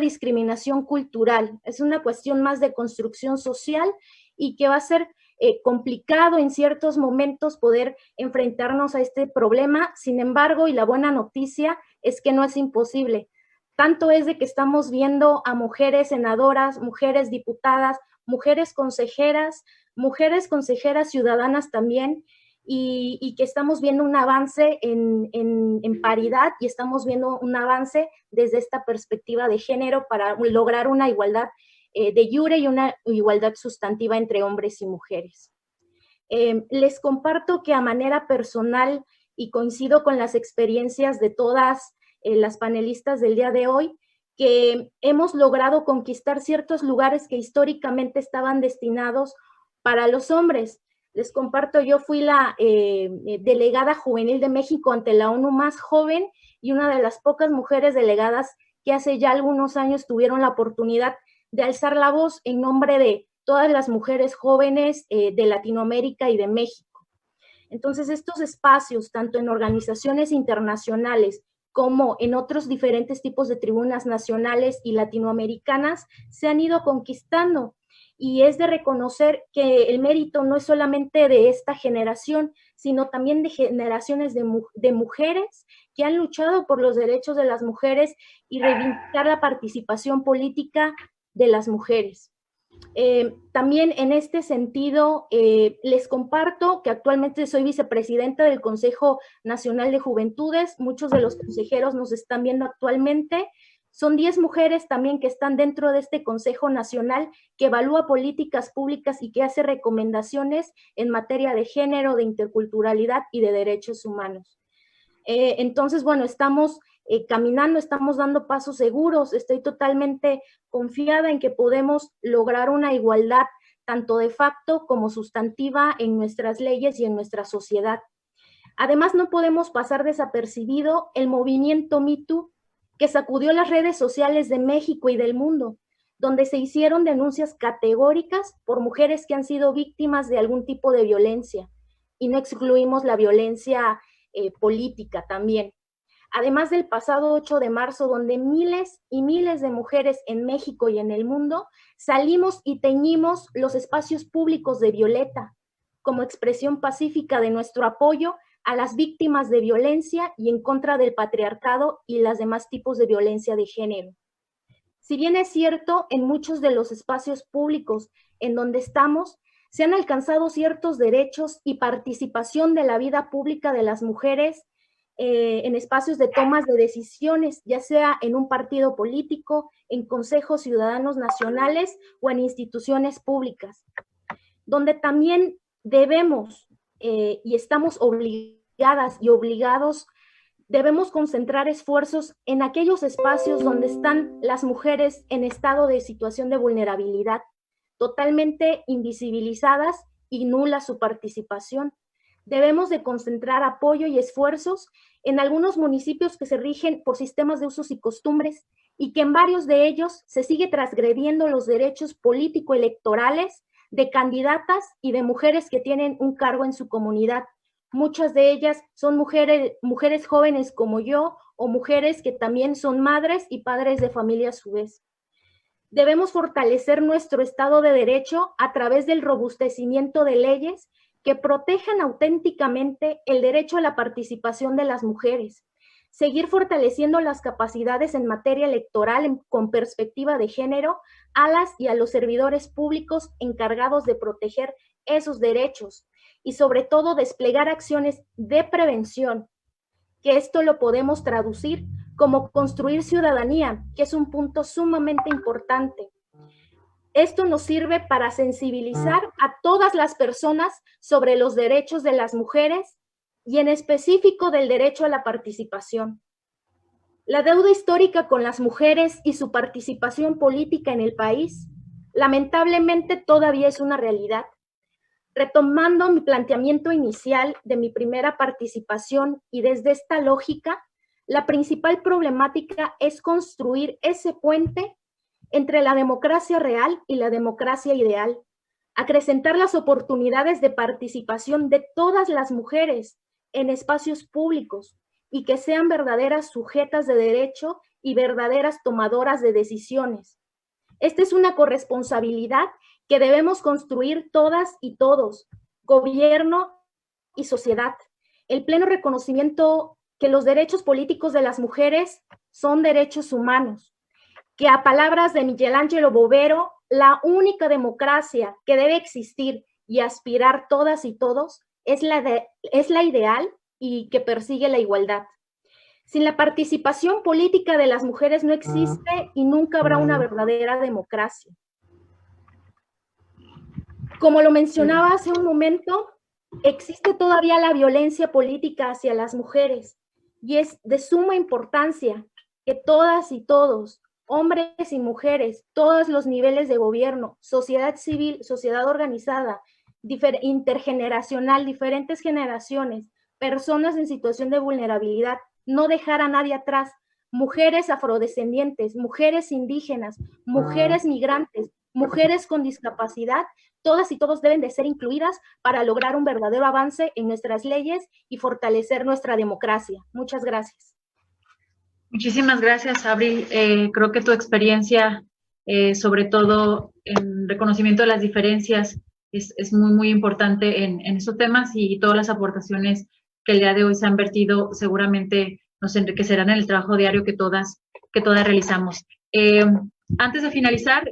discriminación cultural. Es una cuestión más de construcción social y que va a ser complicado en ciertos momentos poder enfrentarnos a este problema. Sin embargo, y la buena noticia es que no es imposible. Tanto es de que estamos viendo a mujeres senadoras, mujeres diputadas, mujeres consejeras ciudadanas también, y que estamos viendo un avance en paridad y estamos viendo un avance desde esta perspectiva de género para lograr una igualdad de jure y una igualdad sustantiva entre hombres y mujeres. Les comparto que a manera personal, y coincido con las experiencias de todas las panelistas del día de hoy, que hemos logrado conquistar ciertos lugares que históricamente estaban destinados para los hombres. Les comparto, yo fui la delegada juvenil de México ante la ONU más joven y una de las pocas mujeres delegadas que hace ya algunos años tuvieron la oportunidad de alzar la voz en nombre de todas las mujeres jóvenes de Latinoamérica y de México. Entonces, estos espacios, tanto en organizaciones internacionales como en otros diferentes tipos de tribunas nacionales y latinoamericanas, se han ido conquistando. Y es de reconocer que el mérito no es solamente de esta generación, sino también de generaciones de mujeres que han luchado por los derechos de las mujeres y reivindicar la participación política de las mujeres. También en este sentido, les comparto que actualmente soy vicepresidenta del Consejo Nacional de Juventudes. Muchos de los consejeros nos están viendo actualmente. Son 10 mujeres también que están dentro de este Consejo Nacional que evalúa políticas públicas y que hace recomendaciones en materia de género, de interculturalidad y de derechos humanos. Entonces, bueno, estamos caminando, estamos dando pasos seguros. Estoy totalmente confiada en que podemos lograr una igualdad tanto de facto como sustantiva en nuestras leyes y en nuestra sociedad. Además, no podemos pasar desapercibido el movimiento Me Too, que sacudió las redes sociales de México y del mundo. donde se hicieron denuncias categóricas por mujeres que han sido víctimas de algún tipo de violencia, y no excluimos la violencia política también. Además del pasado 8 de marzo, donde miles y miles de mujeres en México y en el mundo salimos y teñimos los espacios públicos de violeta, como expresión pacífica de nuestro apoyo a las víctimas de violencia y en contra del patriarcado y los demás tipos de violencia de género. Si bien es cierto, en muchos de los espacios públicos en donde estamos, se han alcanzado ciertos derechos y participación de la vida pública de las mujeres en espacios de tomas de decisiones, ya sea en un partido político, en consejos ciudadanos nacionales o en instituciones públicas, donde también debemos y estamos obligadas y obligados, debemos concentrar esfuerzos en aquellos espacios donde están las mujeres en estado de situación de vulnerabilidad, totalmente invisibilizadas y nula su participación. Debemos de concentrar apoyo y esfuerzos en algunos municipios que se rigen por sistemas de usos y costumbres y que en varios de ellos se sigue transgrediendo los derechos político-electorales de candidatas y de mujeres que tienen un cargo en su comunidad. Muchas de ellas son mujeres jóvenes como yo o mujeres que también son madres y padres de familia a su vez. Debemos fortalecer nuestro Estado de Derecho a través del robustecimiento de leyes que protejan auténticamente el derecho a la participación de las mujeres, seguir fortaleciendo las capacidades en materia electoral con perspectiva de género a las y a los servidores públicos encargados de proteger esos derechos y sobre todo desplegar acciones de prevención, que esto lo podemos traducir como construir ciudadanía, que es un punto sumamente importante. Esto nos sirve para sensibilizar a todas las personas sobre los derechos de las mujeres y en específico del derecho a la participación. La deuda histórica con las mujeres y su participación política en el país, lamentablemente todavía es una realidad. Retomando mi planteamiento inicial de mi primera participación y desde esta lógica, la principal problemática es construir ese puente entre la democracia real y la democracia ideal, acrecentar las oportunidades de participación de todas las mujeres en espacios públicos y que sean verdaderas sujetas de derecho y verdaderas tomadoras de decisiones. Esta es una corresponsabilidad que debemos construir todas y todos, gobierno y sociedad. El pleno reconocimiento que los derechos políticos de las mujeres son derechos humanos, que a palabras de Miguel Ángel Bovero, la única democracia que debe existir y aspirar todas y todos es la ideal y que persigue la igualdad. Sin la participación política de las mujeres no existe y nunca habrá una verdadera democracia. Como lo mencionaba hace un momento, existe todavía la violencia política hacia las mujeres y es de suma importancia que todas y todos, hombres y mujeres, todos los niveles de gobierno, sociedad civil, sociedad organizada, intergeneracional, diferentes generaciones, personas en situación de vulnerabilidad, no dejar a nadie atrás, mujeres afrodescendientes, mujeres indígenas, mujeres migrantes, mujeres con discapacidad, todas y todos deben de ser incluidas para lograr un verdadero avance en nuestras leyes y fortalecer nuestra democracia. Muchas gracias. Muchísimas gracias, Abril. Creo que tu experiencia, sobre todo en reconocimiento de las diferencias, es muy, muy importante en estos temas y todas las aportaciones que el día de hoy se han vertido seguramente nos enriquecerán en el trabajo diario que todas realizamos. Antes de finalizar,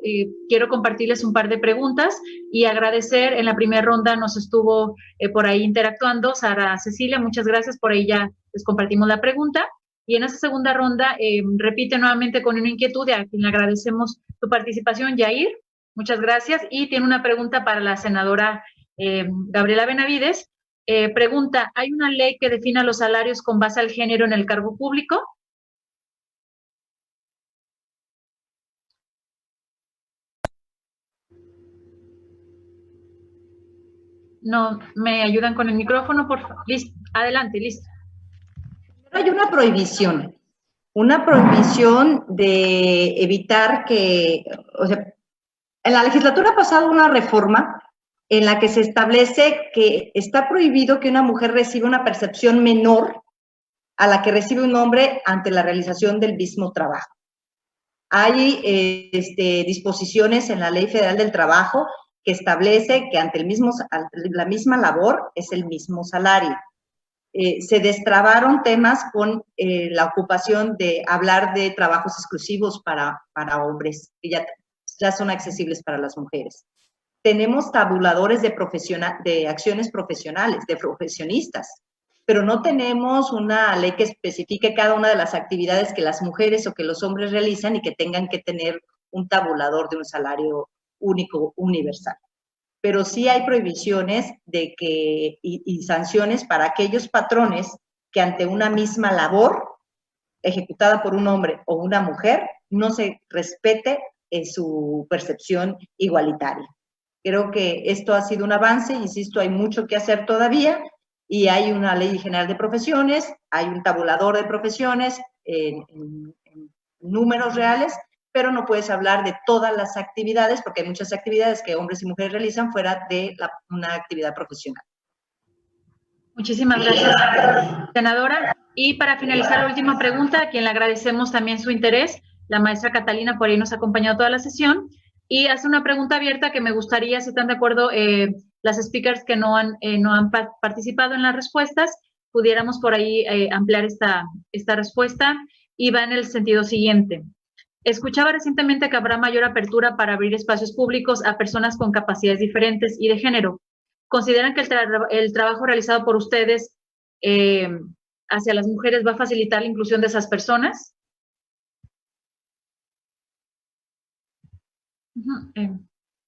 quiero compartirles un par de preguntas y agradecer. En la primera ronda nos estuvo por ahí interactuando Sara Cecilia, muchas gracias, por ahí ya les compartimos la pregunta. Y en esta segunda ronda repite nuevamente con una inquietud a quien le agradecemos su participación, Yair, muchas gracias. Y tiene una pregunta para la senadora Gabriela Benavides. Pregunta, ¿hay una ley que defina los salarios con base al género en el cargo público? No, ¿me ayudan con el micrófono, por favor? Listo, adelante, listo. Hay una prohibición. una prohibición de evitar que, o sea, en la legislatura ha pasado una reforma en la que se establece que está prohibido que una mujer reciba una percepción menor a la que recibe un hombre ante la realización del mismo trabajo. Hay disposiciones en la Ley Federal del Trabajo que establece que ante la misma labor es el mismo salario. Se destrabaron temas con la ocupación de hablar de trabajos exclusivos para hombres, que ya son accesibles para las mujeres. Tenemos tabuladores de acciones profesionales, de profesionistas, pero no tenemos una ley que especifique cada una de las actividades que las mujeres o que los hombres realizan y que tengan que tener un tabulador de un salario único, universal. Pero sí hay prohibiciones y sanciones para aquellos patrones que ante una misma labor ejecutada por un hombre o una mujer no se respete su percepción igualitaria. Creo que esto ha sido un avance, insisto, hay mucho que hacer todavía, y hay una ley general de profesiones, hay un tabulador de profesiones en números reales, pero no puedes hablar de todas las actividades, porque hay muchas actividades que hombres y mujeres realizan fuera de una actividad profesional. Muchísimas gracias, senadora. Y para finalizar, la última pregunta, a quien le agradecemos también su interés, la maestra Catalina por ahí nos ha acompañado toda la sesión, y hace una pregunta abierta que me gustaría, si están de acuerdo, las speakers que no han participado en las respuestas, pudiéramos por ahí ampliar esta respuesta, y va en el sentido siguiente. Escuchaba recientemente que habrá mayor apertura para abrir espacios públicos a personas con capacidades diferentes y de género. ¿Consideran que el trabajo realizado por ustedes hacia las mujeres va a facilitar la inclusión de esas personas?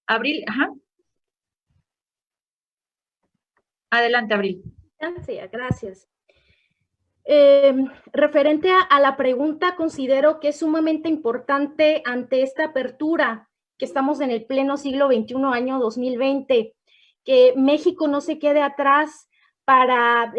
Abril, Adelante, Abril. Gracias. Referente a la pregunta, considero que es sumamente importante ante esta apertura que estamos en el pleno siglo XXI, año 2020, que México no se quede atrás para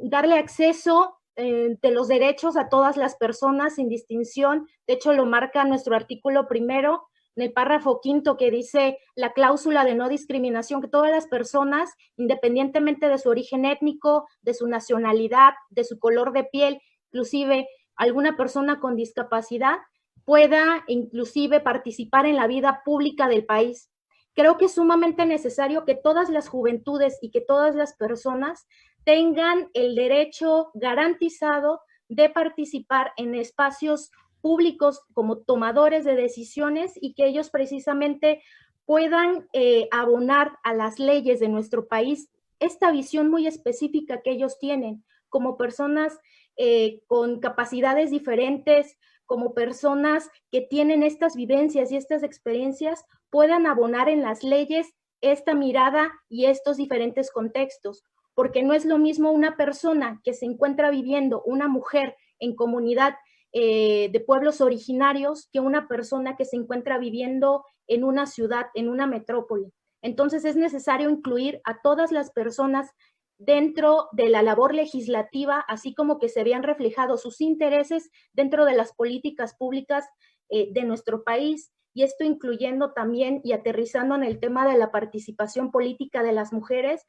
darle acceso de los derechos a todas las personas sin distinción. De hecho, lo marca nuestro artículo primero, en el párrafo quinto, que dice la cláusula de no discriminación, que todas las personas, independientemente de su origen étnico, de su nacionalidad, de su color de piel, inclusive alguna persona con discapacidad, pueda inclusive participar en la vida pública del país. Creo que es sumamente necesario que todas las juventudes y que todas las personas tengan el derecho garantizado de participar en espacios públicos como tomadores de decisiones, y que ellos precisamente puedan abonar a las leyes de nuestro país esta visión muy específica que ellos tienen como personas con capacidades diferentes, como personas que tienen estas vivencias y estas experiencias, puedan abonar en las leyes esta mirada y estos diferentes contextos, porque no es lo mismo una persona que se encuentra viviendo, una mujer en comunidad de pueblos originarios, que una persona que se encuentra viviendo en una ciudad, en una metrópoli. Entonces es necesario incluir a todas las personas dentro de la labor legislativa, así como que se vean reflejados sus intereses dentro de las políticas públicas de nuestro país, y esto incluyendo también y aterrizando en el tema de la participación política de las mujeres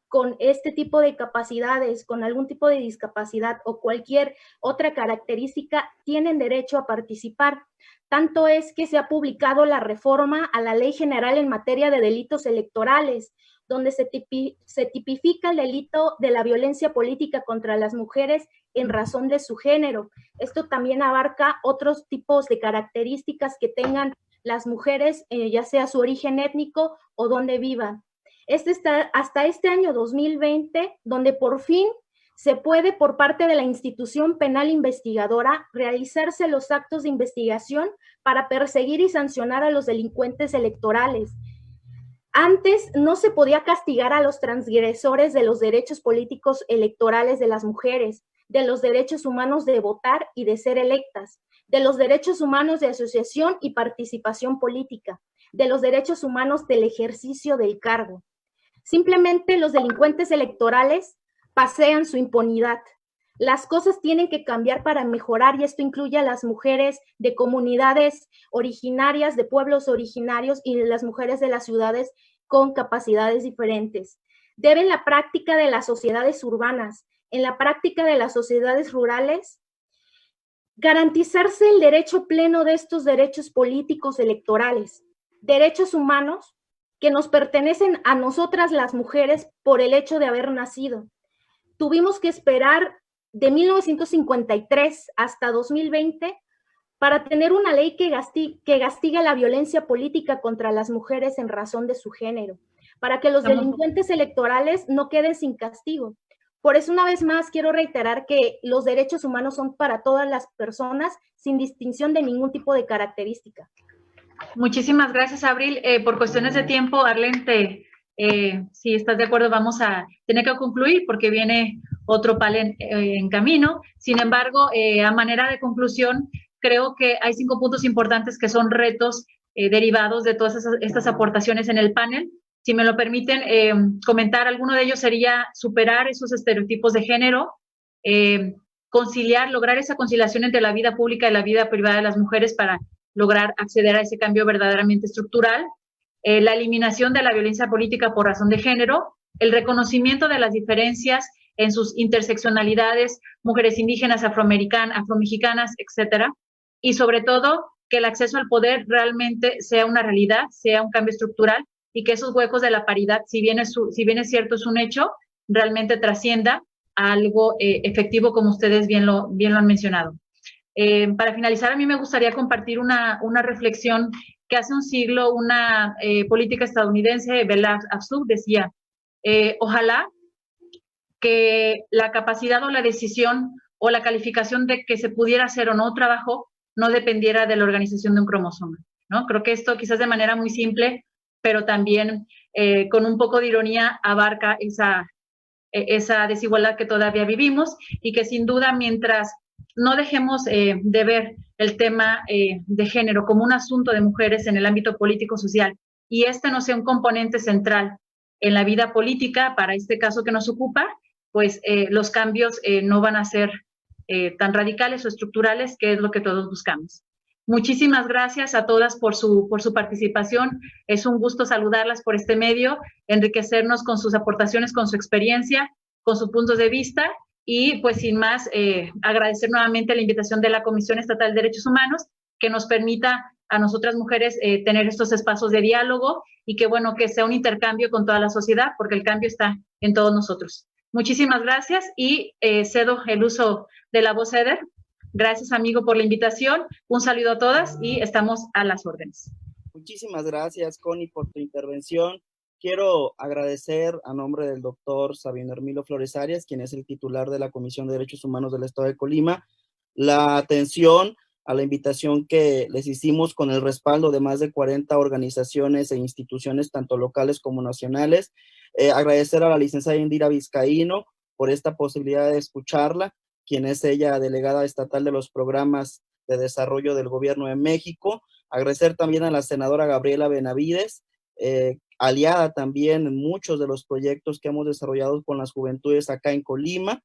con este tipo de capacidades, con algún tipo de discapacidad o cualquier otra característica, tienen derecho a participar. Tanto es que se ha publicado la reforma a la Ley General en materia de delitos electorales, donde se tipifica el delito de la violencia política contra las mujeres en razón de su género. Esto también abarca otros tipos de características que tengan las mujeres, ya sea su origen étnico o donde vivan. Hasta este año 2020, donde por fin se puede, por parte de la institución penal investigadora, realizarse los actos de investigación para perseguir y sancionar a los delincuentes electorales. Antes no se podía castigar a los transgresores de los derechos políticos electorales de las mujeres, de los derechos humanos de votar y de ser electas, de los derechos humanos de asociación y participación política, de los derechos humanos del ejercicio del cargo. Simplemente los delincuentes electorales pasean su impunidad. Las cosas tienen que cambiar para mejorar y esto incluye a las mujeres de comunidades originarias, de pueblos originarios y las mujeres de las ciudades con capacidades diferentes. Deben la práctica de las sociedades urbanas, en la práctica de las sociedades rurales, garantizarse el derecho pleno de estos derechos políticos electorales, derechos humanos que nos pertenecen a nosotras las mujeres por el hecho de haber nacido. Tuvimos que esperar de 1953 hasta 2020 para tener una ley que castiga la violencia política contra las mujeres en razón de su género, para que los delincuentes electorales no queden sin castigo. Por eso, una vez más, quiero reiterar que los derechos humanos son para todas las personas, sin distinción de ningún tipo de característica. Muchísimas gracias, Abril. Por cuestiones de tiempo, Arlene, si estás de acuerdo, vamos a tener que concluir porque viene otro panel en camino. Sin embargo, a manera de conclusión, creo que hay 5 puntos importantes que son retos derivados de todas estas aportaciones en el panel. Si me lo permiten comentar, alguno de ellos sería superar esos estereotipos de género, lograr esa conciliación entre la vida pública y la vida privada de las mujeres para lograr acceder a ese cambio verdaderamente estructural, la eliminación de la violencia política por razón de género, el reconocimiento de las diferencias en sus interseccionalidades, mujeres indígenas, afromexicanas, etcétera, y sobre todo que el acceso al poder realmente sea una realidad, sea un cambio estructural y que esos huecos de la paridad, si bien es cierto, es un hecho, realmente trascienda a algo efectivo, como ustedes bien lo han mencionado. Para finalizar, a mí me gustaría compartir una reflexión que hace un siglo una política estadounidense, Bella Abzug, decía, ojalá que la capacidad o la decisión o la calificación de que se pudiera hacer o no trabajo no dependiera de la organización de un cromosoma, ¿no? Creo que esto quizás de manera muy simple, pero también con un poco de ironía abarca esa desigualdad que todavía vivimos y que sin duda mientras no dejemos de ver el tema de género como un asunto de mujeres en el ámbito político-social y este no sea un componente central en la vida política para este caso que nos ocupa, pues los cambios no van a ser tan radicales o estructurales, que es lo que todos buscamos. Muchísimas gracias a todas por su participación. Es un gusto saludarlas por este medio, enriquecernos con sus aportaciones, con su experiencia, con sus puntos de vista. Y pues sin más, agradecer nuevamente la invitación de la Comisión Estatal de Derechos Humanos que nos permita a nosotras mujeres tener estos espacios de diálogo y que bueno, que sea un intercambio con toda la sociedad porque el cambio está en todos nosotros. Muchísimas gracias y cedo el uso de la voz, Eder. Gracias, amigo, por la invitación. Un saludo a todas y estamos a las órdenes. Muchísimas gracias, Connie, por tu intervención. Quiero agradecer a nombre del doctor Sabino Hermilo Flores Arias, quien es el titular de la Comisión de Derechos Humanos del Estado de Colima, la atención a la invitación que les hicimos con el respaldo de más de 40 organizaciones e instituciones, tanto locales como nacionales. Agradecer a la licenciada Indira Vizcaíno por esta posibilidad de escucharla, quien es ella delegada estatal de los programas de desarrollo del Gobierno de México. Agradecer también a la senadora Gabriela Benavides, aliada también en muchos de los proyectos que hemos desarrollado con las juventudes acá en Colima.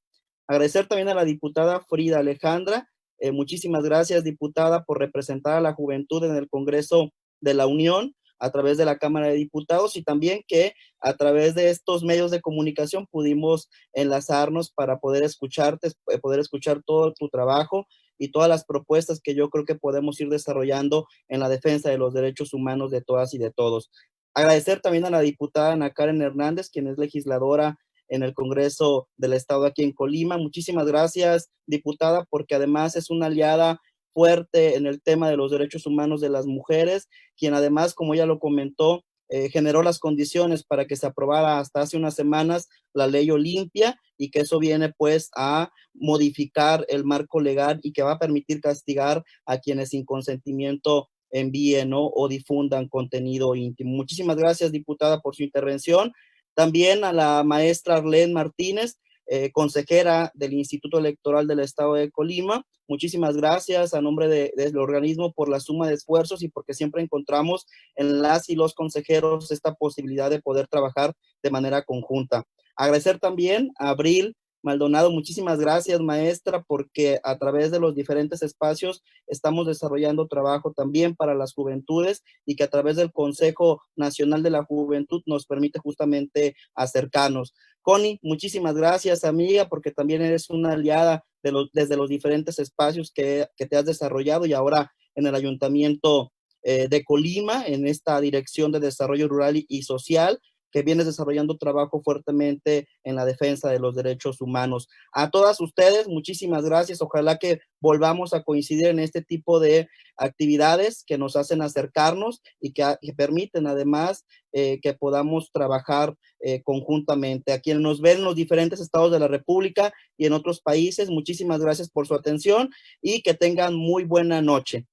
Agradecer también a la diputada Frida Alejandra. Muchísimas gracias, diputada, por representar a la juventud en el Congreso de la Unión a través de la Cámara de Diputados y también que a través de estos medios de comunicación pudimos enlazarnos para poder escucharte, poder escuchar todo tu trabajo y todas las propuestas que yo creo que podemos ir desarrollando en la defensa de los derechos humanos de todas y de todos. Agradecer también a la diputada Ana Karen Hernández, quien es legisladora en el Congreso del Estado aquí en Colima. Muchísimas gracias, diputada, porque además es una aliada fuerte en el tema de los derechos humanos de las mujeres, quien además, como ella lo comentó, generó las condiciones para que se aprobara hasta hace unas semanas la ley Olimpia y que eso viene pues a modificar el marco legal y que va a permitir castigar a quienes sin consentimiento envíen, ¿no?, o difundan contenido íntimo. Muchísimas gracias, diputada, por su intervención. También a la maestra Arlene Martínez, consejera del Instituto Electoral del Estado de Colima. Muchísimas gracias a nombre del organismo por la suma de esfuerzos y porque siempre encontramos en las y los consejeros esta posibilidad de poder trabajar de manera conjunta. Agradecer también a Abril Maldonado, muchísimas gracias, maestra, porque a través de los diferentes espacios estamos desarrollando trabajo también para las juventudes y que a través del Consejo Nacional de la Juventud nos permite justamente acercarnos. Connie, muchísimas gracias, amiga, porque también eres una aliada desde los diferentes espacios que te has desarrollado y ahora en el Ayuntamiento de Colima, en esta Dirección de Desarrollo Rural y Social, que vienes desarrollando trabajo fuertemente en la defensa de los derechos humanos. A todas ustedes, muchísimas gracias. Ojalá que volvamos a coincidir en este tipo de actividades que nos hacen acercarnos y que permiten además que podamos trabajar conjuntamente. A quienes nos ven en los diferentes estados de la República y en otros países, muchísimas gracias por su atención y que tengan muy buena noche.